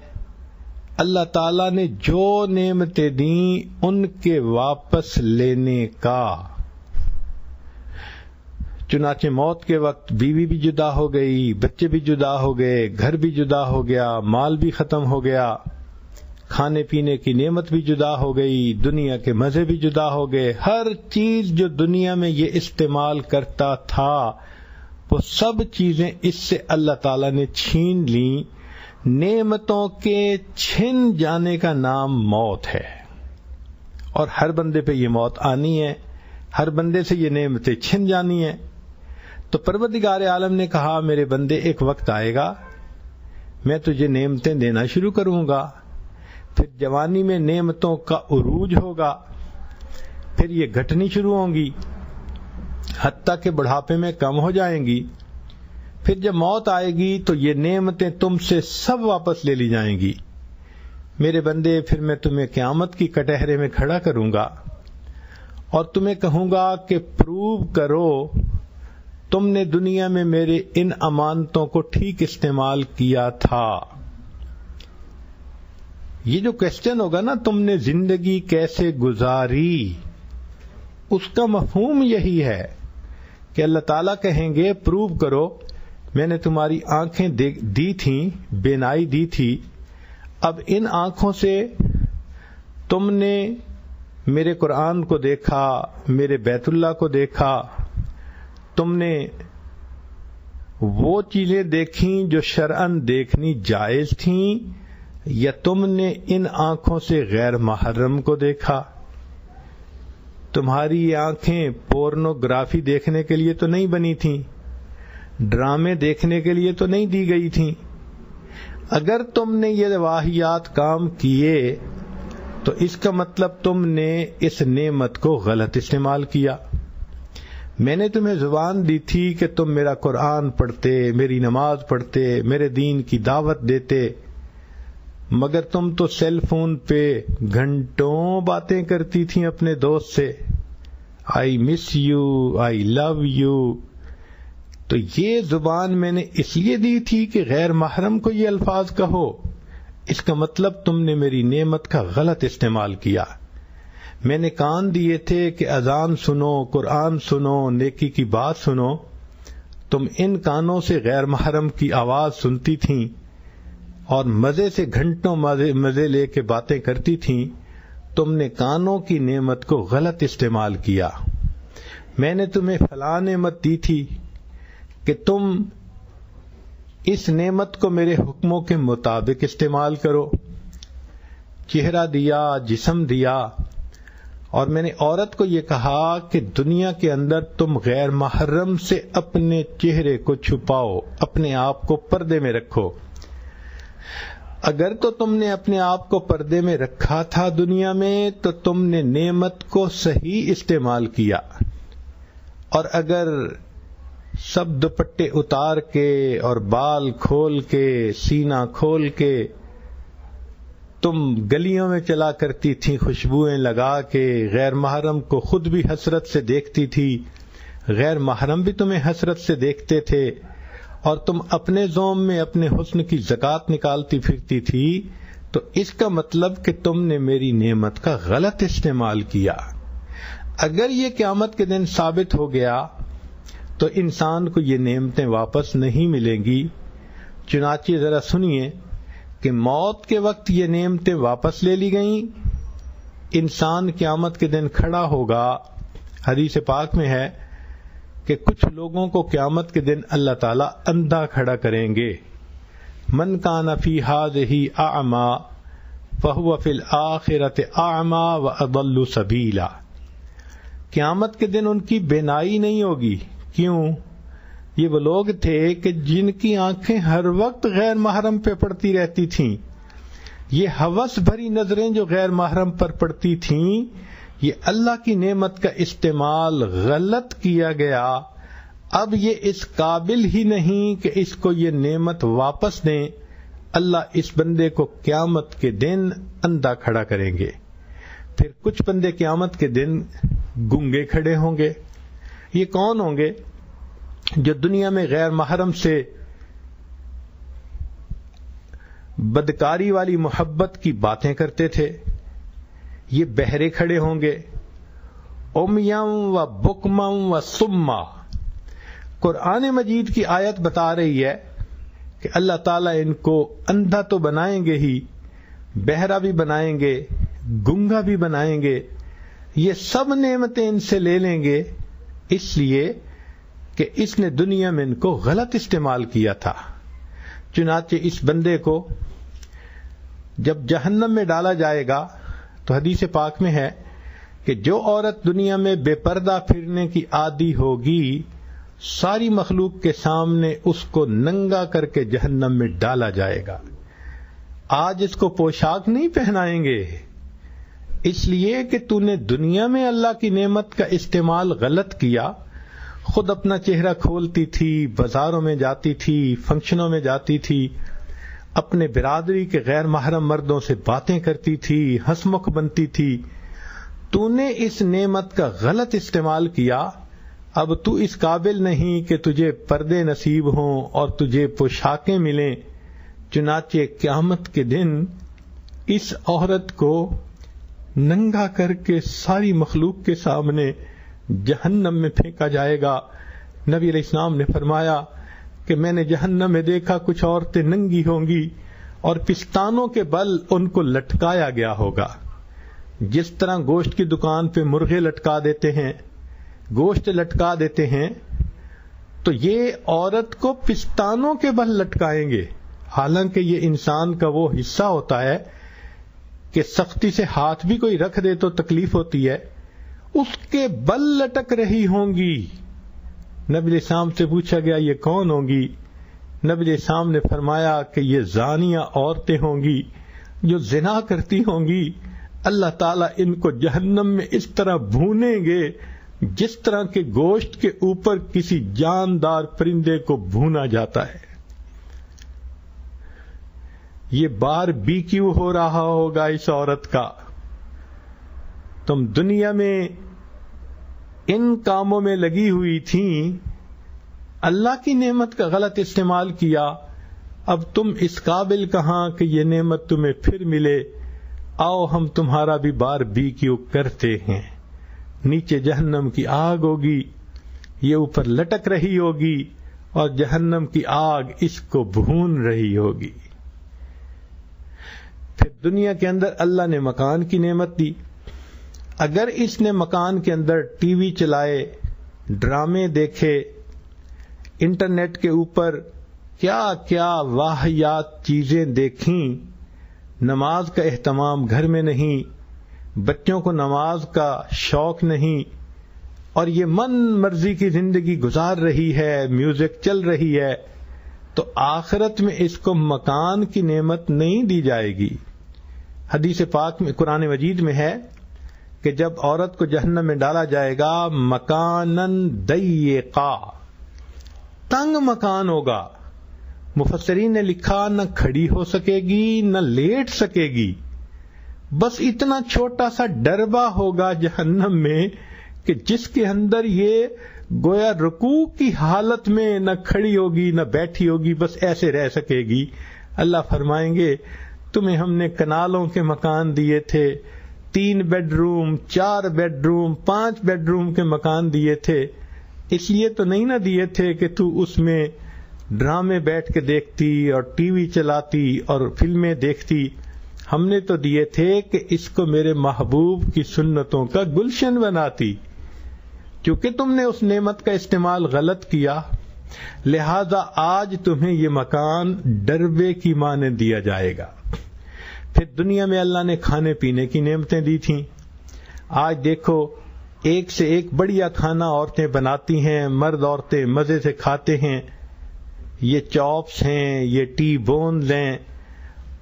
Speaker 2: اللہ تعالیٰ نے جو نعمتیں دیں ان کے واپس لینے کا۔ چنانچہ موت کے وقت بیوی بھی جدا ہو گئی، بچے بھی جدا ہو گئے، گھر بھی جدا ہو گیا، مال بھی ختم ہو گیا، کھانے پینے کی نعمت بھی جدا ہو گئی، دنیا کے مزے بھی جدا ہو گئے، ہر چیز جو دنیا میں یہ استعمال کرتا تھا وہ سب چیزیں اس سے اللہ تعالیٰ نے چھین لیں۔ نعمتوں کے چھن جانے کا نام موت ہے، اور ہر بندے پہ یہ موت آنی ہے، ہر بندے سے یہ نعمتیں چھن جانی ہیں۔ تو پروردگار عالم نے کہا میرے بندے ایک وقت آئے گا میں تجھے نعمتیں دینا شروع کروں گا، پھر جوانی میں نعمتوں کا عروج ہوگا، پھر یہ گھٹنی شروع ہوں گی حتیٰ کہ بڑھاپے میں کم ہو جائیں گی، پھر جب موت آئے گی تو یہ نعمتیں تم سے سب واپس لے لی جائیں گی۔ میرے بندے پھر میں تمہیں قیامت کی کٹہرے میں کھڑا کروں گا اور تمہیں کہوں گا کہ پروو کرو تم نے دنیا میں میرے ان امانتوں کو ٹھیک استعمال کیا تھا۔ یہ جو کوسچن ہوگا نا تم نے زندگی کیسے گزاری، اس کا مفہوم یہی ہے کہ اللہ تعالیٰ کہیں گے پروو کرو میں نے تمہاری آنکھیں دی تھیں، بینائی دی تھی، اب ان آنکھوں سے تم نے میرے قرآن کو دیکھا، میرے بیت اللہ کو دیکھا، تم نے وہ چیزیں دیکھیں جو شرعاً دیکھنی جائز تھیں، یا تم نے ان آنکھوں سے غیر محرم کو دیکھا؟ تمہاری یہ آنکھیں پورنوگرافی دیکھنے کے لیے تو نہیں بنی تھیں، ڈرامے دیکھنے کے لیے تو نہیں دی گئی تھیں۔ اگر تم نے یہ واہیات کام کیے تو اس کا مطلب تم نے اس نعمت کو غلط استعمال کیا۔ میں نے تمہیں زبان دی تھی کہ تم میرا قرآن پڑھتے، میری نماز پڑھتے، میرے دین کی دعوت دیتے، مگر تم تو سیل فون پہ گھنٹوں باتیں کرتی تھیں اپنے دوست سے، آئی miss you, I love you. تو یہ زبان میں نے اس لیے دی تھی کہ غیر محرم کو یہ الفاظ کہو، اس کا مطلب تم نے میری نعمت کا غلط استعمال کیا۔ میں نے کان دیے تھے کہ اذان سنو، قرآن سنو، نیکی کی بات سنو، تم ان کانوں سے غیر محرم کی آواز سنتی تھیں اور مزے سے گھنٹوں مزے لے کے باتیں کرتی تھیں۔ تم نے کانوں کی نعمت کو غلط استعمال کیا۔ میں نے تمہیں فلاں نعمت دی تھی کہ تم اس نعمت کو میرے حکموں کے مطابق استعمال کرو، چہرہ دیا، جسم دیا، اور میں نے عورت کو یہ کہا کہ دنیا کے اندر تم غیر محرم سے اپنے چہرے کو چھپاؤ، اپنے آپ کو پردے میں رکھو۔ اگر تو تم نے اپنے آپ کو پردے میں رکھا تھا دنیا میں تو تم نے نعمت کو صحیح استعمال کیا، اور اگر سب دوپٹے اتار کے اور بال کھول کے، سینہ کھول کے تم گلیوں میں چلا کرتی تھی خوشبوئیں لگا کے، غیر محرم کو خود بھی حسرت سے دیکھتی تھی، غیر محرم بھی تمہیں حسرت سے دیکھتے تھے، اور تم اپنے زوم میں اپنے حسن کی زکوٰۃ نکالتی پھرتی تھی، تو اس کا مطلب کہ تم نے میری نعمت کا غلط استعمال کیا۔ اگر یہ قیامت کے دن ثابت ہو گیا تو انسان کو یہ نعمتیں واپس نہیں ملیں گی۔ چنانچہ ذرا سنیے کہ موت کے وقت یہ نعمتیں واپس لے لی گئیں، انسان قیامت کے دن کھڑا ہوگا، حدیث پاک میں ہے کہ کچھ لوگوں کو قیامت کے دن اللہ تعالیٰ اندھا کھڑا کریں گے. من کان فی ہذہ اعمی فہو فی الآخرۃ اعمی واضل سبیلا. قیامت کے دن ان کی بینائی نہیں ہوگی. کیوں؟ یہ وہ لوگ تھے کہ جن کی آنکھیں ہر وقت غیر محرم پہ پڑتی رہتی تھیں. یہ ہوس بھری نظریں جو غیر محرم پر پڑتی تھیں، یہ اللہ کی نعمت کا استعمال غلط کیا گیا. اب یہ اس قابل ہی نہیں کہ اس کو یہ نعمت واپس دیں. اللہ اس بندے کو قیامت کے دن اندھا کھڑا کریں گے. پھر کچھ بندے قیامت کے دن گنگے کھڑے ہوں گے. یہ کون ہوں گے؟ جو دنیا میں غیر محرم سے بدکاری والی محبت کی باتیں کرتے تھے. یہ بہرے کھڑے ہوں گے. امیام و بکمم و سما. قرآن مجید کی آیت بتا رہی ہے کہ اللہ تعالیٰ ان کو اندھا تو بنائیں گے ہی، بہرا بھی بنائیں گے، گنگا بھی بنائیں گے. یہ سب نعمتیں ان سے لے لیں گے اس لیے کہ اس نے دنیا میں ان کو غلط استعمال کیا تھا. چنانچہ اس بندے کو جب جہنم میں ڈالا جائے گا تو حدیث پاک میں ہے کہ جو عورت دنیا میں بے پردہ پھرنے کی عادی ہوگی، ساری مخلوق کے سامنے اس کو ننگا کر کے جہنم میں ڈالا جائے گا. آج اس کو پوشاک نہیں پہنائیں گے، اس لیے کہ تو نے دنیا میں اللہ کی نعمت کا استعمال غلط کیا. خود اپنا چہرہ کھولتی تھی، بازاروں میں جاتی تھی، فنکشنوں میں جاتی تھی، اپنے برادری کے غیر محرم مردوں سے باتیں کرتی تھی، ہنسمکھ بنتی تھی. تو نے اس نعمت کا غلط استعمال کیا. اب تو اس قابل نہیں کہ تجھے پردے نصیب ہوں اور تجھے پوشاکیں ملیں. چنانچہ قیامت کے دن اس عورت کو ننگا کر کے ساری مخلوق کے سامنے جہنم میں پھینکا جائے گا. نبی علیہ السلام نے فرمایا کہ میں نے جہنم میں دیکھا کچھ عورتیں ننگی ہوں گی اور پستانوں کے بل ان کو لٹکایا گیا ہوگا. جس طرح گوشت کی دکان پہ مرغے لٹکا دیتے ہیں، گوشت لٹکا دیتے ہیں، تو یہ عورت کو پستانوں کے بل لٹکائیں گے. حالانکہ یہ انسان کا وہ حصہ ہوتا ہے کہ سختی سے ہاتھ بھی کوئی رکھ دے تو تکلیف ہوتی ہے. اس کے بل لٹک رہی ہوں گی. نبی علیہ السلام سے پوچھا گیا یہ کون ہوں گی؟ نبی علیہ السلام نے فرمایا کہ یہ زانیہ عورتیں ہوں گی جو زنا کرتی ہوں گی. اللہ تعالیٰ ان کو جہنم میں اس طرح بھونیں گے جس طرح کے گوشت کے اوپر کسی جاندار پرندے کو بھونا جاتا ہے. یہ بار بی کیو ہو رہا ہوگا اس عورت کا. تم دنیا میں ان کاموں میں لگی ہوئی تھیں، اللہ کی نعمت کا غلط استعمال کیا. اب تم اس قابل کہاں کہ یہ نعمت تمہیں پھر ملے. آؤ ہم تمہارا بھی بار بی کیو کرتے ہیں. نیچے جہنم کی آگ ہوگی، یہ اوپر لٹک رہی ہوگی اور جہنم کی آگ اس کو بھون رہی ہوگی. پھر دنیا کے اندر اللہ نے مکان کی نعمت دی. اگر اس نے مکان کے اندر ٹی وی چلائے، ڈرامے دیکھے، انٹرنیٹ کے اوپر کیا کیا واہیات چیزیں دیکھیں، نماز کا اہتمام گھر میں نہیں، بچوں کو نماز کا شوق نہیں، اور یہ من مرضی کی زندگی گزار رہی ہے، میوزک چل رہی ہے، تو آخرت میں اس کو مکان کی نعمت نہیں دی جائے گی. حدیث پاک میں قرآن مجید میں ہے کہ جب عورت کو جہنم میں ڈالا جائے گا مکانن ضیقا، تنگ مکان ہوگا. مفسرین نے لکھا نہ کھڑی ہو سکے گی نہ لیٹ سکے گی، بس اتنا چھوٹا سا ڈربہ ہوگا جہنم میں کہ جس کے اندر یہ گویا رکوع کی حالت میں نہ کھڑی ہوگی نہ بیٹھی ہوگی، بس ایسے رہ سکے گی. اللہ فرمائیں گے تمہیں ہم نے کنالوں کے مکان دیے تھے، 3 bed room, 4 bed room, 5 bed room کے مکان دیے تھے. اس لیے تو نہیں نہ دیے تھے کہ تو اس میں ڈرامے بیٹھ کے دیکھتی اور ٹی وی چلاتی اور فلمیں دیکھتی. ہم نے تو دیے تھے کہ اس کو میرے محبوب کی سنتوں کا گلشن بناتی. چونکہ تم نے اس نعمت کا استعمال غلط کیا، لہذا آج تمہیں یہ مکان ڈربے کی مانند دیا جائے گا۔ پھر دنیا میں اللہ نے کھانے پینے کی نعمتیں دی تھیں، آج دیکھو ایک سے ایک بڑھیا کھانا عورتیں بناتی ہیں، مرد عورتیں مزے سے کھاتے ہیں، یہ چاپس ہیں، یہ ٹی بونز ہیں،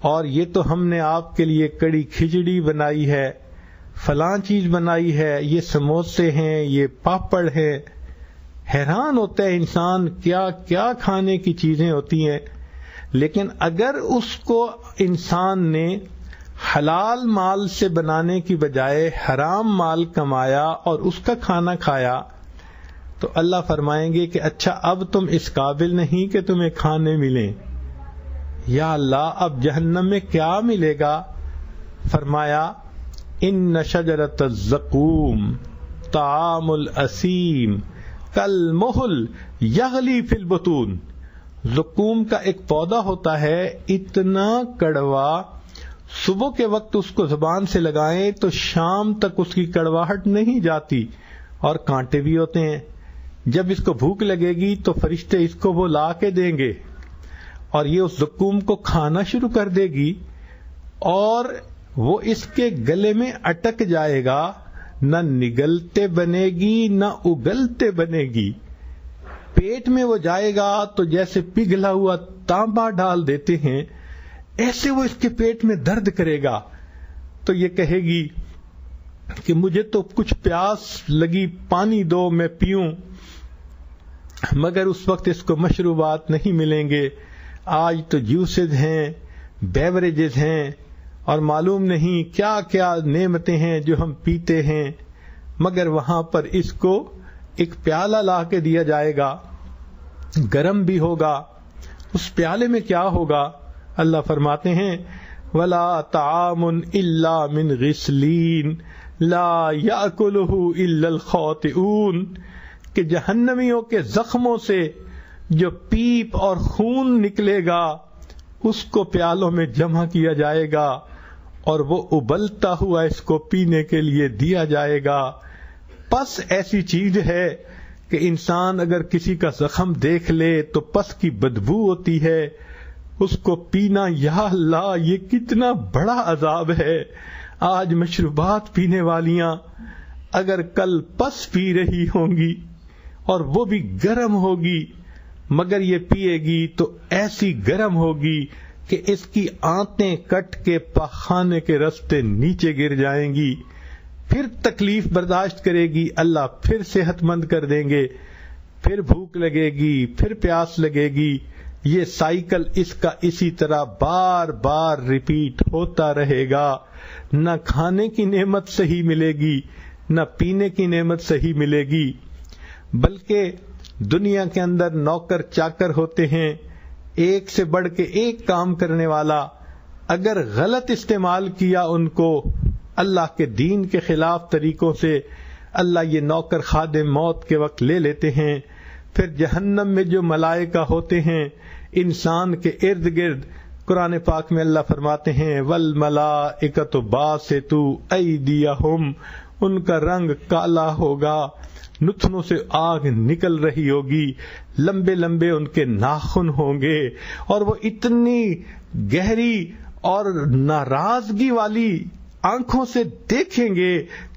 Speaker 2: اور یہ تو ہم نے آپ کے لیے کڑی کھچڑی بنائی ہے، فلاں چیز بنائی ہے، یہ سموسے ہیں، یہ پاپڑ ہے۔ حیران ہوتا ہے انسان کیا کیا کھانے کی چیزیں ہوتی ہیں، لیکن اگر اس کو انسان نے حلال مال سے بنانے کی بجائے حرام مال کمایا اور اس کا کھانا کھایا تو اللہ فرمائیں گے کہ اچھا اب تم اس قابل نہیں کہ تمہیں کھانے ملیں۔ یا اللہ اب جہنم میں کیا ملے گا؟ فرمایا ان شجرۃ الزقوم طعام الاسیم کالمہل یغلی فی البطون۔ زقوم کا ایک پودا ہوتا ہے اتنا کڑوا، صبح کے وقت اس کو زبان سے لگائیں تو شام تک اس کی کڑواہٹ نہیں جاتی، اور کانٹے بھی ہوتے ہیں۔ جب اس کو بھوک لگے گی تو فرشتے اس کو وہ لا کے دیں گے اور یہ اس زقوم کو کھانا شروع کر دے گی، اور وہ اس کے گلے میں اٹک جائے گا، نہ نگلتے بنے گی نہ اگلتے بنے گی۔ پیٹ میں وہ جائے گا تو جیسے پگھلا ہوا تانبا ڈال دیتے ہیں ایسے وہ اس کے پیٹ میں درد کرے گا، تو یہ کہے گی کہ مجھے تو کچھ پیاس لگی، پانی دو میں پیوں، مگر اس وقت اس کو مشروبات نہیں ملیں گے۔ آج تو جوسز ہیں، بیوریجز ہیں، اور معلوم نہیں کیا کیا نعمتیں ہیں جو ہم پیتے ہیں، مگر وہاں پر اس کو ایک پیالہ لا کے دیا جائے گا، گرم بھی ہوگا۔ اس پیالے میں کیا ہوگا؟ اللہ فرماتے ہیں وَلَا طَعَامٌ إِلَّا مِنْ غِسْلِينَ لَا يَأْكُلُهُ إِلَّا الْخَاطِئُونَ، کہ جہنمیوں کے زخموں سے جو پیپ اور خون نکلے گا اس کو پیالوں میں جمع کیا جائے گا اور وہ ابلتا ہوا اس کو پینے کے لیے دیا جائے گا۔ پس ایسی چیز ہے کہ انسان اگر کسی کا زخم دیکھ لے تو پس کی بدبو ہوتی ہے، اس کو پینا، یا اللہ یہ کتنا بڑا عذاب ہے۔ آج مشروبات پینے والیاں اگر کل پس پی رہی ہوں گی اور وہ بھی گرم ہوگی، مگر یہ پیے گی تو ایسی گرم ہوگی کہ اس کی آنتیں کٹ کے پاخانے کے رستے نیچے گر جائیں گی، پھر تکلیف برداشت کرے گی، اللہ پھر صحت مند کر دیں گے، پھر بھوک لگے گی، پھر پیاس لگے گی۔ یہ سائیکل اس کا اسی طرح بار بار ریپیٹ ہوتا رہے گا۔ نہ کھانے کی نعمت صحیح ملے گی، نہ پینے کی نعمت صحیح ملے گی، بلکہ دنیا کے اندر نوکر چاکر ہوتے ہیں، ایک سے بڑھ کے ایک کام کرنے والا، اگر غلط استعمال کیا ان کو اللہ کے دین کے خلاف طریقوں سے، اللہ یہ نوکر خادم موت کے وقت لے لیتے ہیں۔ پھر جہنم میں جو ملائکہ ہوتے ہیں انسان کے ارد گرد، قرآن پاک میں اللہ فرماتے ہیں وَالْمَلَائِكَةُ بَاسِطُو أَيْدِيَهُمْ، ان کا رنگ کالا ہوگا، نتنوں سے آگ نکل رہی ہوگی، لمبے لمبے ان کے ناخن ہوں گے، اور وہ اتنی گہری اور ناراضگی والی آنکھوں سے دیکھیں گے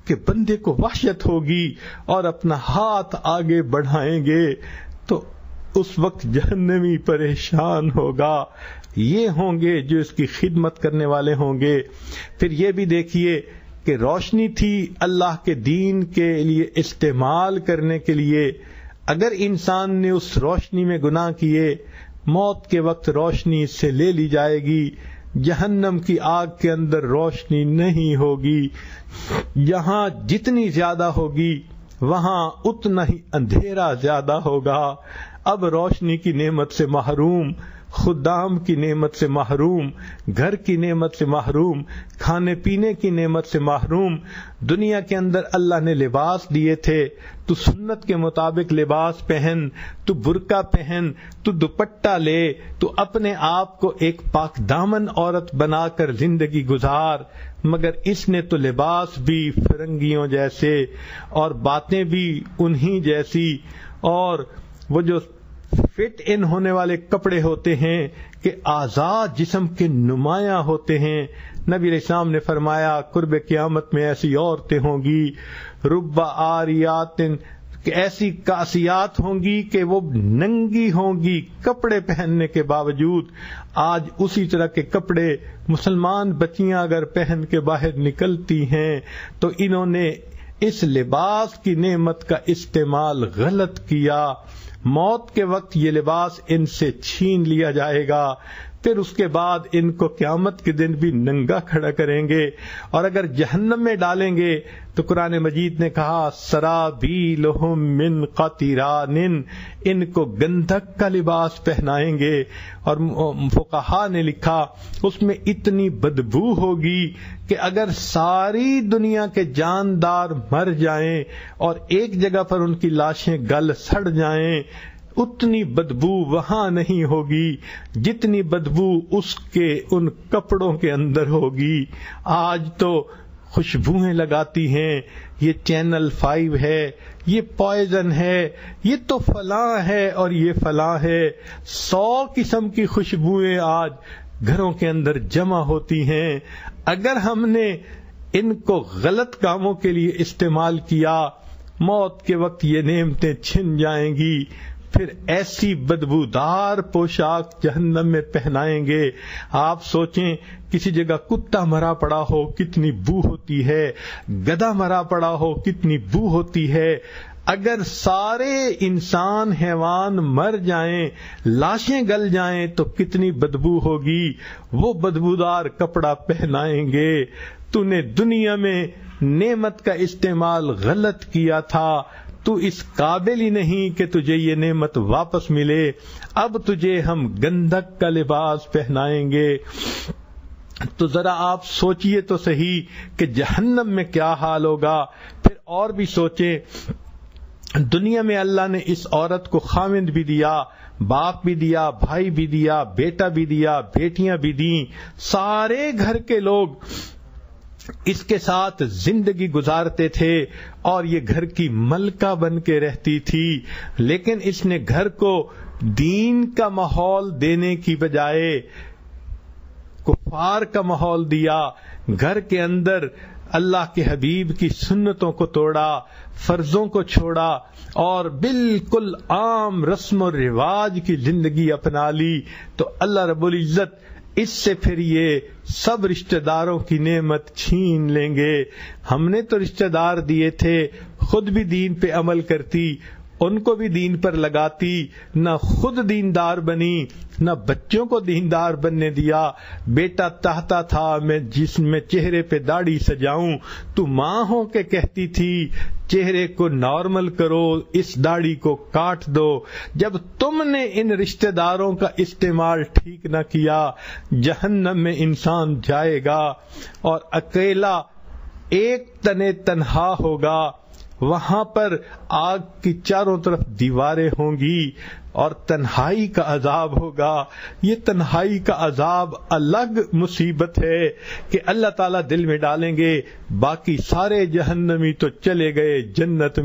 Speaker 2: کہ بندے کو وحشت ہوگی اور اپنا ہاتھ آگے بڑھائیں گے تو اس وقت جہنمی پریشان ہوگا۔ یہ ہوں گے جو اس کی خدمت کرنے والے ہوں گے۔ پھر یہ بھی دیکھیے کہ روشنی تھی اللہ کے دین کے لیے استعمال کرنے کے لیے، اگر انسان نے اس روشنی میں گناہ کیے، موت کے وقت روشنی اس سے لے لی جائے گی۔ جہنم کی آگ کے اندر روشنی نہیں ہوگی، یہاں جتنی زیادہ ہوگی وہاں اتنا ہی اندھیرا زیادہ ہوگا۔ اب روشنی کی نعمت سے محروم خدام کی نعمت سے محروم، گھر کی نعمت سے محروم، کھانے پینے کی نعمت سے محروم۔ دنیا کے اندر اللہ نے لباس دیے تھے، تو سنت کے مطابق لباس پہن، تو برقع پہن، تو دوپٹہ لے، تو اپنے آپ کو ایک پاک دامن عورت بنا کر زندگی گزار۔ مگر اس نے تو لباس بھی فرنگیوں جیسے اور باتیں بھی انہی جیسی، اور وہ جو فٹ ان ہونے والے کپڑے ہوتے ہیں کہ آزاد جسم کے نمایاں ہوتے ہیں۔ نبی علیہ السلام نے فرمایا قرب قیامت میں ایسی عورتیں ہوں گی، رب آریات، کہ ایسی کاسیات ہوں گی کہ وہ ننگی ہوں گی کپڑے پہننے کے باوجود۔ آج اسی طرح کے کپڑے مسلمان بچیاں اگر پہن کے باہر نکلتی ہیں تو انہوں نے اس لباس کی نعمت کا استعمال غلط کیا۔ موت کے وقت یہ لباس ان سے چھین لیا جائے گا، پھر اس کے بعد ان کو قیامت کے دن بھی ننگا کھڑا کریں گے، اور اگر جہنم میں ڈالیں گے تو قرآن مجید نے کہا سرابیلہم من قطران، ان کو گندھک کا لباس پہنائیں گے، اور فقہاء نے لکھا اس میں اتنی بدبو ہوگی کہ اگر ساری دنیا کے جاندار مر جائیں اور ایک جگہ پر ان کی لاشیں گل سڑ جائیں، اتنی بدبو وہاں نہیں ہوگی جتنی بدبو اس کے ان کپڑوں کے اندر ہوگی۔ آج تو خوشبوئیں لگاتی ہیں، یہ چینل 5 ہے، یہ پوائزن ہے، یہ تو فلاں ہے اور یہ فلاں ہے۔ 100 قسم کی خوشبوئیں آج گھروں کے اندر جمع ہوتی ہیں۔ اگر ہم نے ان کو غلط کاموں کے لیے استعمال کیا، موت کے وقت یہ نعمتیں چھن جائیں گی، پھر ایسی بدبودار پوشاک جہنم میں پہنائیں گے۔ آپ سوچیں کسی جگہ کتا مرا پڑا ہو کتنی بو ہوتی ہے، گدھا مرا پڑا ہو کتنی بو ہوتی ہے۔ اگر سارے انسان حیوان مر جائیں، لاشیں گل جائیں تو کتنی بدبو ہوگی۔ وہ بدبودار کپڑا پہنائیں گے۔ تو نے دنیا میں نعمت کا استعمال غلط کیا تھا، تو اس قابل ہی نہیں کہ تجھے یہ نعمت واپس ملے۔ اب تجھے ہم گندھک کا لباس پہنائیں گے۔ تو ذرا آپ سوچئے تو صحیح کہ جہنم میں کیا حال ہوگا۔ پھر اور بھی سوچیں، دنیا میں اللہ نے اس عورت کو خامند بھی دیا، باپ بھی دیا، بھائی بھی دیا، بیٹا بھی دیا، بیٹیاں بھی دیں، سارے گھر کے لوگ اس کے ساتھ زندگی گزارتے تھے اور یہ گھر کی ملکہ بن کے رہتی تھی۔ لیکن اس نے گھر کو دین کا ماحول دینے کی بجائے کفار کا ماحول دیا۔ گھر کے اندر اللہ کے حبیب کی سنتوں کو توڑا، فرضوں کو چھوڑا اور بالکل عام رسم و رواج کی زندگی اپنا لی، تو اللہ رب العزت اس سے پھر یہ سب رشتہ داروں کی نعمت چھین لیں گے۔ ہم نے تو رشتہ دار دیے تھے، خود بھی دین پہ عمل کرتی، ان کو بھی دین پر لگاتی، نہ خود دیندار بنی نہ بچوں کو دیندار بننے دیا۔ بیٹا چاہتا تھا میں جس میں چہرے پہ داڑھی سجاؤں، تو ماں ہو کے کہتی تھی چہرے کو نارمل کرو، اس داڑھی کو کاٹ دو۔ جب تم نے ان رشتہ داروں کا استعمال ٹھیک نہ کیا، جہنم میں انسان جائے گا اور اکیلا ایک تنے تنہا ہوگا۔ وہاں پر آگ کی چاروں طرف دیواریں ہوں گی اور تنہائی کا عذاب ہوگا۔ یہ تنہائی کا عذاب الگ مصیبت ہے کہ اللہ تعالیٰ دل میں ڈالیں گے باقی سارے جہنمی تو چلے گئے جنت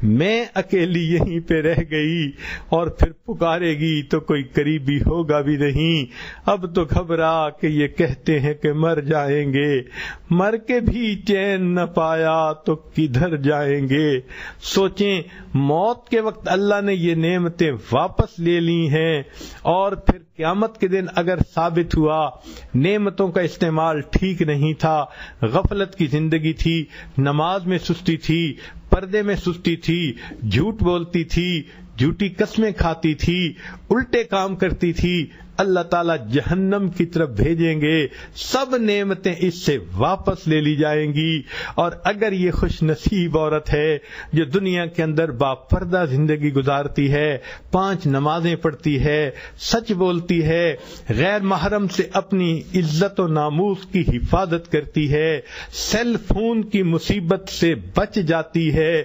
Speaker 2: میں اکیلی یہیں پہ رہ گئی، اور پھر پکارے گی تو کوئی قریبی ہوگا بھی نہیں۔ اب تو گھبرا کہ یہ کہتے ہیں کہ مر جائیں گے، مر کے بھی چین نہ پایا تو کدھر جائیں گے۔ سوچیں موت کے وقت اللہ نے یہ نعمتیں واپس لے لی ہیں، اور پھر قیامت کے دن اگر ثابت ہوا نعمتوں کا استعمال ٹھیک نہیں تھا، غفلت کی زندگی تھی، نماز میں سستی تھی، پردے میں سستی تھی، جھوٹ بولتی تھی، جھوٹی قسمیں کھاتی تھی، الٹے کام کرتی تھی، اللہ تعالیٰ جہنم کی طرف بھیجیں گے، سب نعمتیں اس سے واپس لے لی جائیں گی۔ اور اگر یہ خوش نصیب عورت ہے جو دنیا کے اندر باپردہ زندگی گزارتی ہے، 5 نمازیں پڑھتی ہے، سچ بولتی ہے، غیر محرم سے اپنی عزت و ناموس کی حفاظت کرتی ہے، سیل فون کی مصیبت سے بچ جاتی ہے،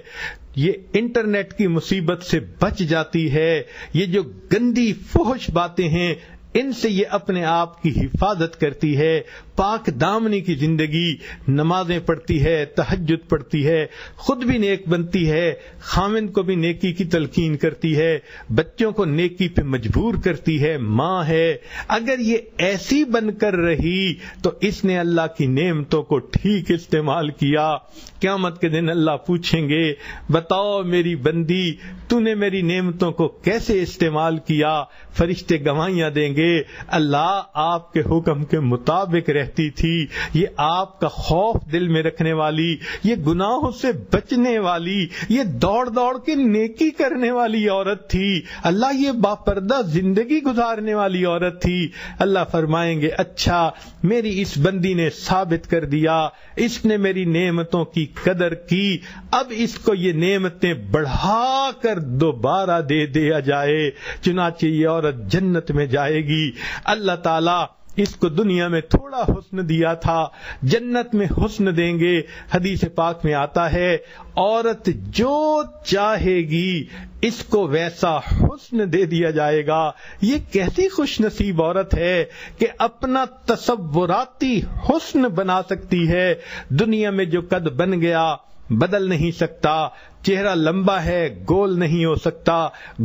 Speaker 2: یہ انٹرنیٹ کی مصیبت سے بچ جاتی ہے، یہ جو گندی فحش باتیں ہیں ان سے یہ اپنے آپ کی حفاظت کرتی ہے، پاک دامنی کی زندگی، نمازیں پڑھتی ہے، تہجد پڑھتی ہے، خود بھی نیک بنتی ہے، خاوند کو بھی نیکی کی تلقین کرتی ہے، بچوں کو نیکی پہ مجبور کرتی ہے، ماں ہے، اگر یہ ایسی بن کر رہی تو اس نے اللہ کی نعمتوں کو ٹھیک استعمال کیا۔ قیامت کے دن اللہ پوچھیں گے بتاؤ میری بندی تو نے میری نعمتوں کو کیسے استعمال کیا؟ فرشتے گواہیاں دیں گے اللہ آپ کے حکم کے مطابق رہتی تھی، یہ آپ کا خوف دل میں رکھنے والی، یہ گناہوں سے بچنے والی، یہ دوڑ دوڑ کے نیکی کرنے والی عورت تھی، اللہ یہ باپردہ زندگی گزارنے والی عورت تھی۔ اللہ فرمائیں گے اچھا میری اس بندی نے ثابت کر دیا، اس نے میری نعمتوں کی قدر کی، اب اس کو یہ نعمتیں بڑھا کر دوبارہ دے دیا جائے، چنانچہ یہ عورت جنت میں جائے گی۔ اللہ تعالیٰ اس کو دنیا میں تھوڑا حسن دیا تھا، جنت میں حسن دیں گے۔ حدیث پاک میں آتا ہے عورت جو چاہے گی اس کو ویسا حسن دے دیا جائے گا۔ یہ کیسی خوش نصیب عورت ہے کہ اپنا تصوراتی حسن بنا سکتی ہے۔ دنیا میں جو قد بن گیا بدل نہیں سکتا، چہرہ لمبا ہے گول نہیں ہو سکتا،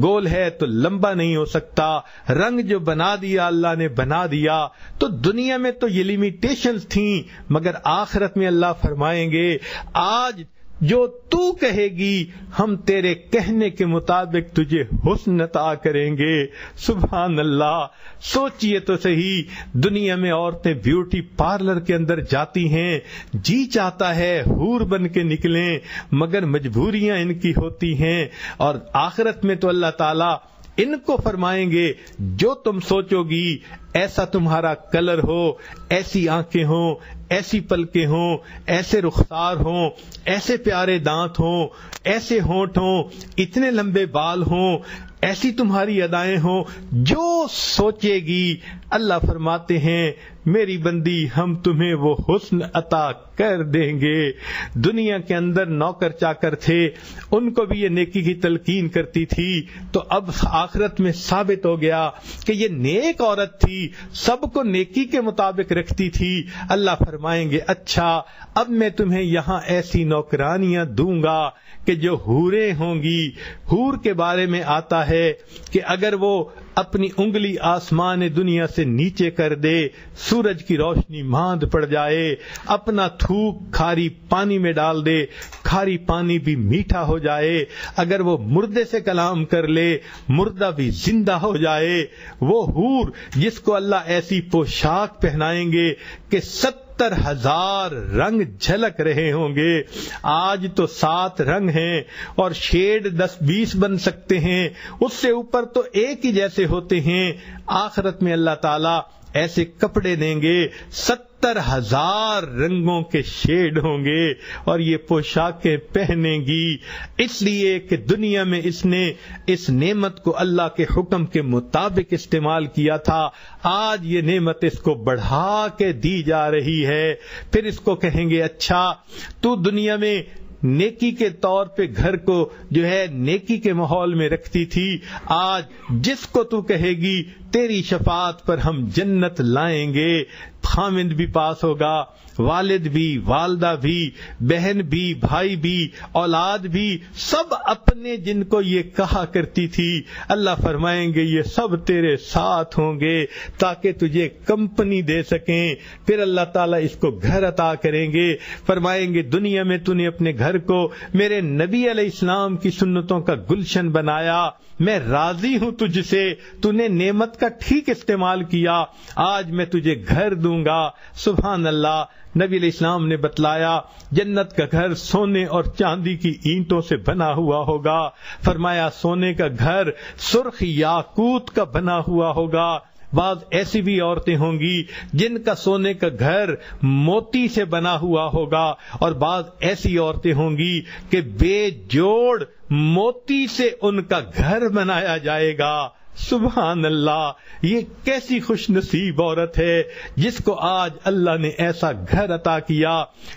Speaker 2: گول ہے تو لمبا نہیں ہو سکتا، رنگ جو بنا دیا اللہ نے بنا دیا۔ تو دنیا میں تو یہ لیمیٹیشنز تھیں، مگر آخرت میں اللہ فرمائیں گے آج جو تو کہے گی ہم تیرے کہنے کے مطابق تجھے حسن عطا کریں گے۔ سبحان اللہ، سوچئے تو صحیح، دنیا میں عورتیں بیوٹی پارلر کے اندر جاتی ہیں، جی چاہتا ہے حور بن کے نکلیں، مگر مجبوریاں ان کی ہوتی ہیں، اور آخرت میں تو اللہ تعالیٰ ان کو فرمائیں گے جو تم سوچو گی ایسا تمہارا کلر ہو، ایسی آنکھیں ہوں، ایسی پلکیں ہوں، ایسے رخسار ہوں، ایسے پیارے دانت ہوں، ایسے ہونٹ ہوں، اتنے لمبے بال ہوں، ایسی تمہاری ادائیں ہوں، جو سوچے گی اللہ فرماتے ہیں میری بندی ہم تمہیں وہ حسن عطا کر دیں گے۔ دنیا کے اندر نوکر چاکر تھے، ان کو بھی یہ نیکی کی تلقین کرتی تھی، تو اب آخرت میں ثابت ہو گیا کہ یہ نیک عورت تھی، سب کو نیکی کے مطابق رکھتی تھی۔ اللہ فرمائیں گے اچھا اب میں تمہیں یہاں ایسی نوکرانیاں دوں گا کہ جو حوریں ہوں گی۔ حور کے بارے میں آتا ہے کہ اگر وہ اپنی انگلی آسمان دنیا سے نیچے کر دے، سورج کی روشنی ماند پڑ جائے، اپنا تھوک کھاری پانی میں ڈال دے، کھاری پانی بھی میٹھا ہو جائے، اگر وہ مردے سے کلام کر لے مردہ بھی زندہ ہو جائے، وہ حور جس کو اللہ ایسی پوشاک پہنائیں گے کہ 70,000 رنگ جھلک رہے ہوں گے۔ آج تو 7 رنگ ہیں اور شیڈ 10-20 بن سکتے ہیں، اس سے اوپر تو ایک ہی جیسے ہوتے ہیں۔ آخرت میں اللہ تعالیٰ ایسے کپڑے دیں گے 70,000 رنگوں کے شیڈ ہوں گے اور یہ پوشاکیں پہنے گی، اس لیے کہ دنیا میں اس نے اس نعمت کو اللہ کے حکم کے مطابق استعمال کیا تھا۔ آج یہ نعمت اس کو بڑھا کے دی جا رہی ہے، پھر اس کو کہیں گے اچھا تو دنیا میں نیکی کے طور پہ گھر کو جو ہے نیکی کے ماحول میں رکھتی تھی، آج جس کو تو کہے گی تیری شفاعت پر ہم جنت لائیں گے، خامند بھی پاس ہوگا، والد بھی، والدہ بھی، بہن بھی، بھائی بھی، اولاد بھی، سب اپنے جن کو یہ کہا کرتی تھی اللہ فرمائیں گے یہ سب تیرے ساتھ ہوں گے تاکہ تجھے کمپنی دے سکیں۔ پھر اللہ تعالیٰ اس کو گھر عطا کریں گے، فرمائیں گے دنیا میں تو نے اپنے گھر کو میرے نبی علیہ السلام کی سنتوں کا گلشن بنایا، میں راضی ہوں تجھ سے، تو نے نعمت کا ٹھیک استعمال کیا، آج میں تجھے گھر دوں گا۔ سبحان اللہ، نبی علیہ السلام نے بتلایا جنت کا گھر سونے اور چاندی کی اینٹوں سے بنا ہوا ہوگا، فرمایا سونے کا گھر سرخ یاقوت کا بنا ہوا ہوگا، بعض ایسی بھی عورتیں ہوں گی جن کا سونے کا گھر موتی سے بنا ہوا ہوگا، اور بعض ایسی عورتیں ہوں گی کہ بے جوڑ موتی سے ان کا گھر بنایا جائے گا۔ سبحان اللہ، یہ کیسی خوش نصیب عورت ہے جس کو آج اللہ نے ایسا گھر عطا کیا۔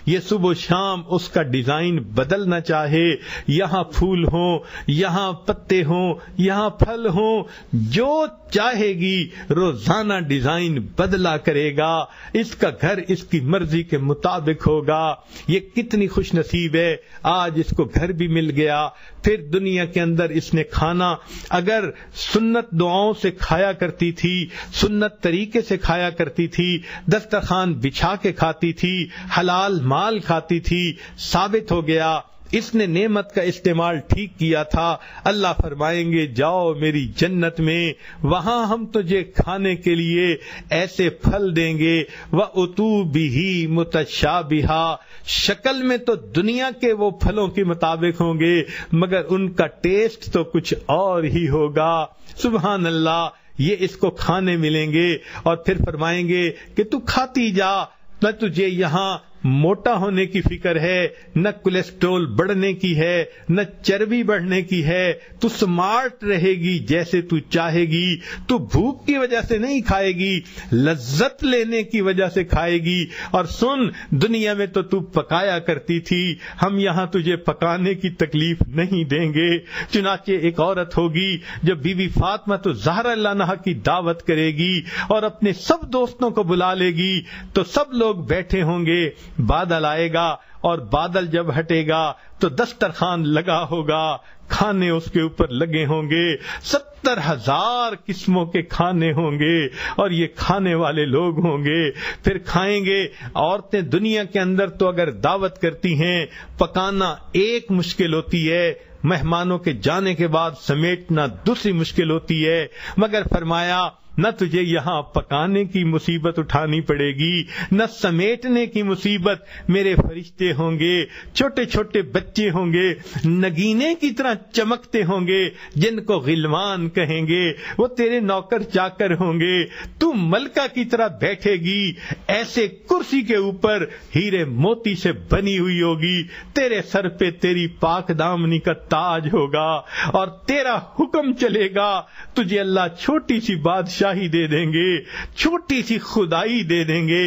Speaker 2: یہ صبح و شام اس کا ڈیزائن بدلنا چاہے، یہاں پھول ہوں، یہاں پتے ہوں، یہاں پھل ہوں، جو چاہے گی روزانہ ڈیزائن بدلا کرے گا، اس کا گھر اس کی مرضی کے مطابق ہوگا۔ یہ کتنی خوش نصیب ہے، آج اس کو گھر بھی مل گیا۔ پھر دنیا کے اندر اس نے کھانا اگر سنت دعاؤں سے کھایا کرتی تھی، سنت طریقے سے کھایا کرتی تھی، دسترخوان بچھا کے کھاتی تھی، حلال مال کھاتی تھی، ثابت ہو گیا اس نے نعمت کا استعمال ٹھیک کیا تھا۔ اللہ فرمائیں گے جاؤ میری جنت میں، وہاں ہم تجھے کھانے کے لیے ایسے پھل دیں گے، وَأُتُوا بِهِ مُتَشَابِهًا، شکل میں تو دنیا کے وہ پھلوں کے مطابق ہوں گے مگر ان کا ٹیسٹ تو کچھ اور ہی ہوگا۔ سبحان اللہ، یہ اس کو کھانے ملیں گے اور پھر فرمائیں گے کہ تو کھاتی جا، نہ تجھے یہاں موٹا ہونے کی فکر ہے، نہ کولیسٹرول بڑھنے کی ہے، نہ چربی بڑھنے کی ہے، تو سمارٹ رہے گی جیسے تو چاہے گی، تو بھوک کی وجہ سے نہیں کھائے گی، لذت لینے کی وجہ سے کھائے گی۔ اور سن، دنیا میں تو پکایا کرتی تھی، ہم یہاں تجھے پکانے کی تکلیف نہیں دیں گے۔ چنانچہ ایک عورت ہوگی جو بی بی فاطمہ الزہرا اللہ عنہا کی دعوت کرے گی اور اپنے سب دوستوں کو بلا لے گی، تو سب لوگ بیٹھے ہوں گے، بادل آئے گا اور بادل جب ہٹے گا تو دسترخوان لگا ہوگا، کھانے اس کے اوپر لگے ہوں گے، 70,000 قسموں کے کھانے ہوں گے اور یہ کھانے والے لوگ ہوں گے، پھر کھائیں گے۔ عورتیں دنیا کے اندر تو اگر دعوت کرتی ہیں، پکانا ایک مشکل ہوتی ہے، مہمانوں کے جانے کے بعد سمیٹنا دوسری مشکل ہوتی ہے، مگر فرمایا نہ تجھے یہاں پکانے کی مصیبت اٹھانی پڑے گی، نہ سمیٹنے کی مصیبت۔ میرے فرشتے ہوں گے، چھوٹے چھوٹے بچے ہوں گے، نگینے کی طرح چمکتے ہوں گے، جن کو غلمان کہیں گے، وہ تیرے نوکر چاکر ہوں گے، تو ملکہ کی طرح بیٹھے گی، ایسے کرسی کے اوپر ہیرے موتی سے بنی ہوئی ہوگی، تیرے سر پہ تیری پاک دامنی کا تاج ہوگا اور تیرا حکم چلے گا، تجھے اللہ چھوٹی سی بادشاہی دے دیں گے، چھوٹی سی خدائی دے دیں گے،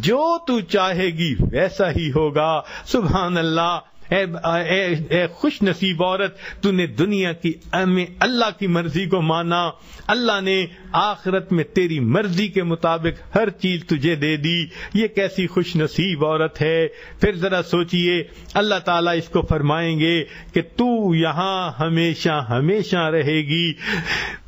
Speaker 2: جو تو چاہے گی ویسا ہی ہوگا۔ سبحان اللہ، اے خوش نصیب عورت، تو نے دنیا کی اللہ کی مرضی کو مانا، اللہ نے آخرت میں تیری مرضی کے مطابق ہر چیز تجھے دے دی، یہ کیسی خوش نصیب عورت ہے۔ پھر ذرا سوچئے، اللہ تعالیٰ اس کو فرمائیں گے کہ تو یہاں ہمیشہ ہمیشہ رہے گی،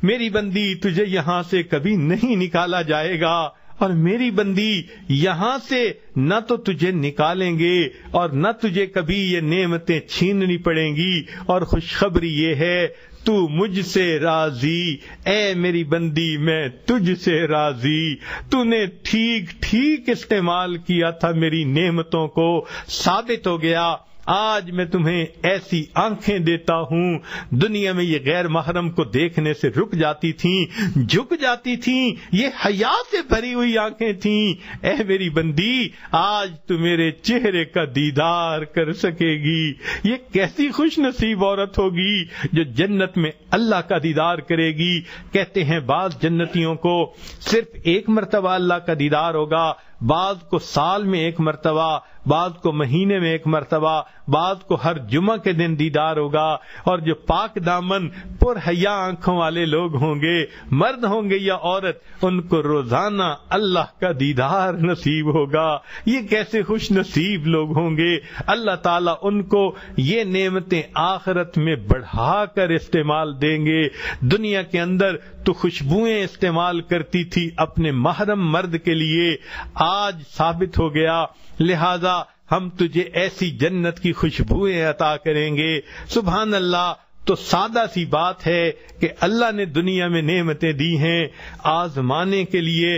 Speaker 2: میری بندی تجھے یہاں سے کبھی نہیں نکالا جائے گا، اور میری بندی یہاں سے نہ تو تجھے نکالیں گے اور نہ تجھے کبھی یہ نعمتیں چھیننی پڑیں گی۔ اور خوشخبری یہ ہے، تو مجھ سے راضی، اے میری بندی میں تجھ سے راضی، تو نے ٹھیک ٹھیک استعمال کیا تھا میری نعمتوں کو، ثابت ہو گیا۔ آج میں تمہیں ایسی آنکھیں دیتا ہوں، دنیا میں یہ غیر محرم کو دیکھنے سے رک جاتی تھیں، جھک جاتی تھیں، یہ حیا سے بھری ہوئی آنکھیں تھیں، اے میری بندی آج تو میرے چہرے کا دیدار کر سکے گی۔ یہ کیسی خوش نصیب عورت ہوگی جو جنت میں اللہ کا دیدار کرے گی۔ کہتے ہیں بعض جنتیوں کو صرف ایک مرتبہ اللہ کا دیدار ہوگا، بعض کو سال میں ایک مرتبہ، بعض کو مہینے میں ایک مرتبہ، بعض کو ہر جمعہ کے دن دیدار ہوگا۔ اور جو پاک دامن پر حیا آنکھوں والے لوگ ہوں گے، مرد ہوں گے یا عورت، ان کو روزانہ اللہ کا دیدار نصیب ہوگا۔ یہ کیسے خوش نصیب لوگ ہوں گے، اللہ تعالیٰ ان کو یہ نعمتیں آخرت میں بڑھا کر استعمال دیں گے۔ دنیا کے اندر تو خوشبوئیں استعمال کرتی تھی اپنے محرم مرد کے لیے، آج ثابت ہو گیا، لہذا ہم تجھے ایسی جنت کی خوشبوئیں عطا کریں گے۔ سبحان اللہ۔ تو سادہ سی بات ہے کہ اللہ نے دنیا میں نعمتیں دی ہیں آزمانے کے لیے،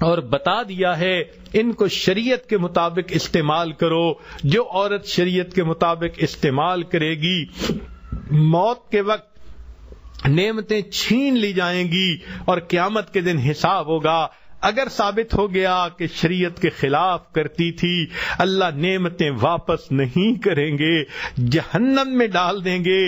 Speaker 2: اور بتا دیا ہے ان کو شریعت کے مطابق استعمال کرو۔ جو عورت شریعت کے مطابق استعمال کرے گی، موت کے وقت نعمتیں چھین لی جائیں گی اور قیامت کے دن حساب ہوگا. اگر ثابت ہو گیا کہ شریعت کے خلاف کرتی تھی، اللہ نعمتیں واپس نہیں کریں گے، جہنم میں ڈال دیں گے،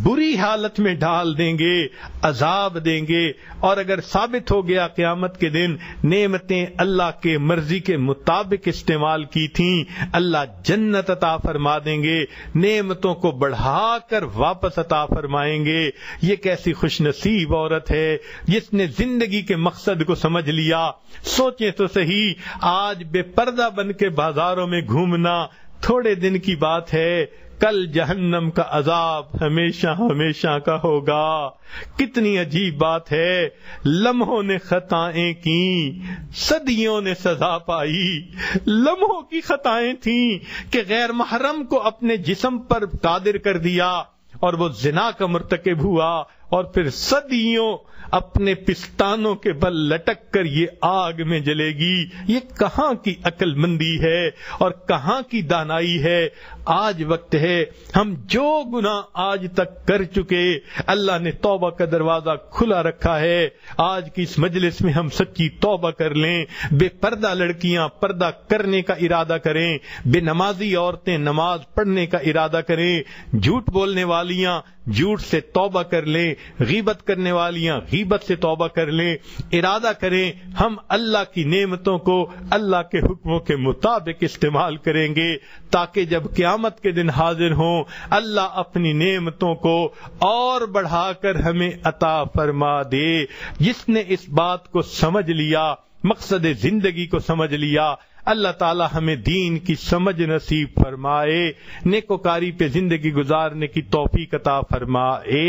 Speaker 2: بری حالت میں ڈال دیں گے، عذاب دیں گے. اور اگر ثابت ہو گیا قیامت کے دن نعمتیں اللہ کے مرضی کے مطابق استعمال کی تھیں، اللہ جنت عطا فرما دیں گے، نعمتوں کو بڑھا کر واپس عطا فرمائیں گے. یہ کیسی خوش نصیب عورت ہے جس نے زندگی کے مقصد کو سمجھ لیا. سوچیں تو صحیح، آج بے پردہ بن کے بازاروں میں گھومنا تھوڑے دن کی بات ہے، کل جہنم کا عذاب ہمیشہ ہمیشہ کا ہوگا. کتنی عجیب بات ہے، لمحوں نے خطائیں کی، صدیوں نے سزا پائی. لمحوں کی خطائیں تھیں کہ غیر محرم کو اپنے جسم پر قادر کر دیا اور وہ زنا کا مرتکب ہوا، اور پھر صدیوں اپنے پستانوں کے بل لٹک کر یہ آگ میں جلے گی. یہ کہاں کی عقل مندی ہے اور کہاں کی دانائی ہے. آج وقت ہے، ہم جو گناہ آج تک کر چکے، اللہ نے توبہ کا دروازہ کھلا رکھا ہے. آج کی اس مجلس میں ہم سچی توبہ کر لیں. بے پردہ لڑکیاں پردہ کرنے کا ارادہ کریں، بے نمازی عورتیں نماز پڑھنے کا ارادہ کریں، جھوٹ بولنے والیاں جھوٹ سے توبہ کر لیں، غیبت کرنے والیاں غیبت سے توبہ کر لیں. ارادہ کریں ہم اللہ کی نعمتوں کو اللہ کے حکموں کے مطابق استعمال کریں گے، تاکہ جب قیامت کے دن حاضر ہوں اللہ اپنی نعمتوں کو اور بڑھا کر ہمیں عطا فرما دے. جس نے اس بات کو سمجھ لیا، مقصد زندگی کو سمجھ لیا، اللہ تعالی ہمیں دین کی سمجھ نصیب فرمائے، نیکوکاری پہ زندگی گزارنے کی توفیق عطا فرمائے.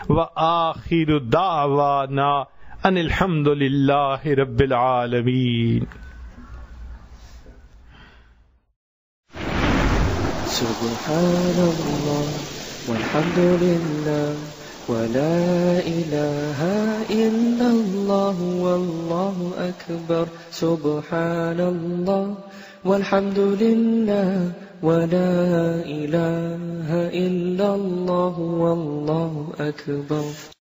Speaker 2: وآخر دعوانا ان الحمد للہ رب العالمین.
Speaker 3: سبحان اللہ والحمد للہ ولا إله إلا الله والله أكبر. سبحان الله والحمد لله ولا إله إلا الله والله أكبر.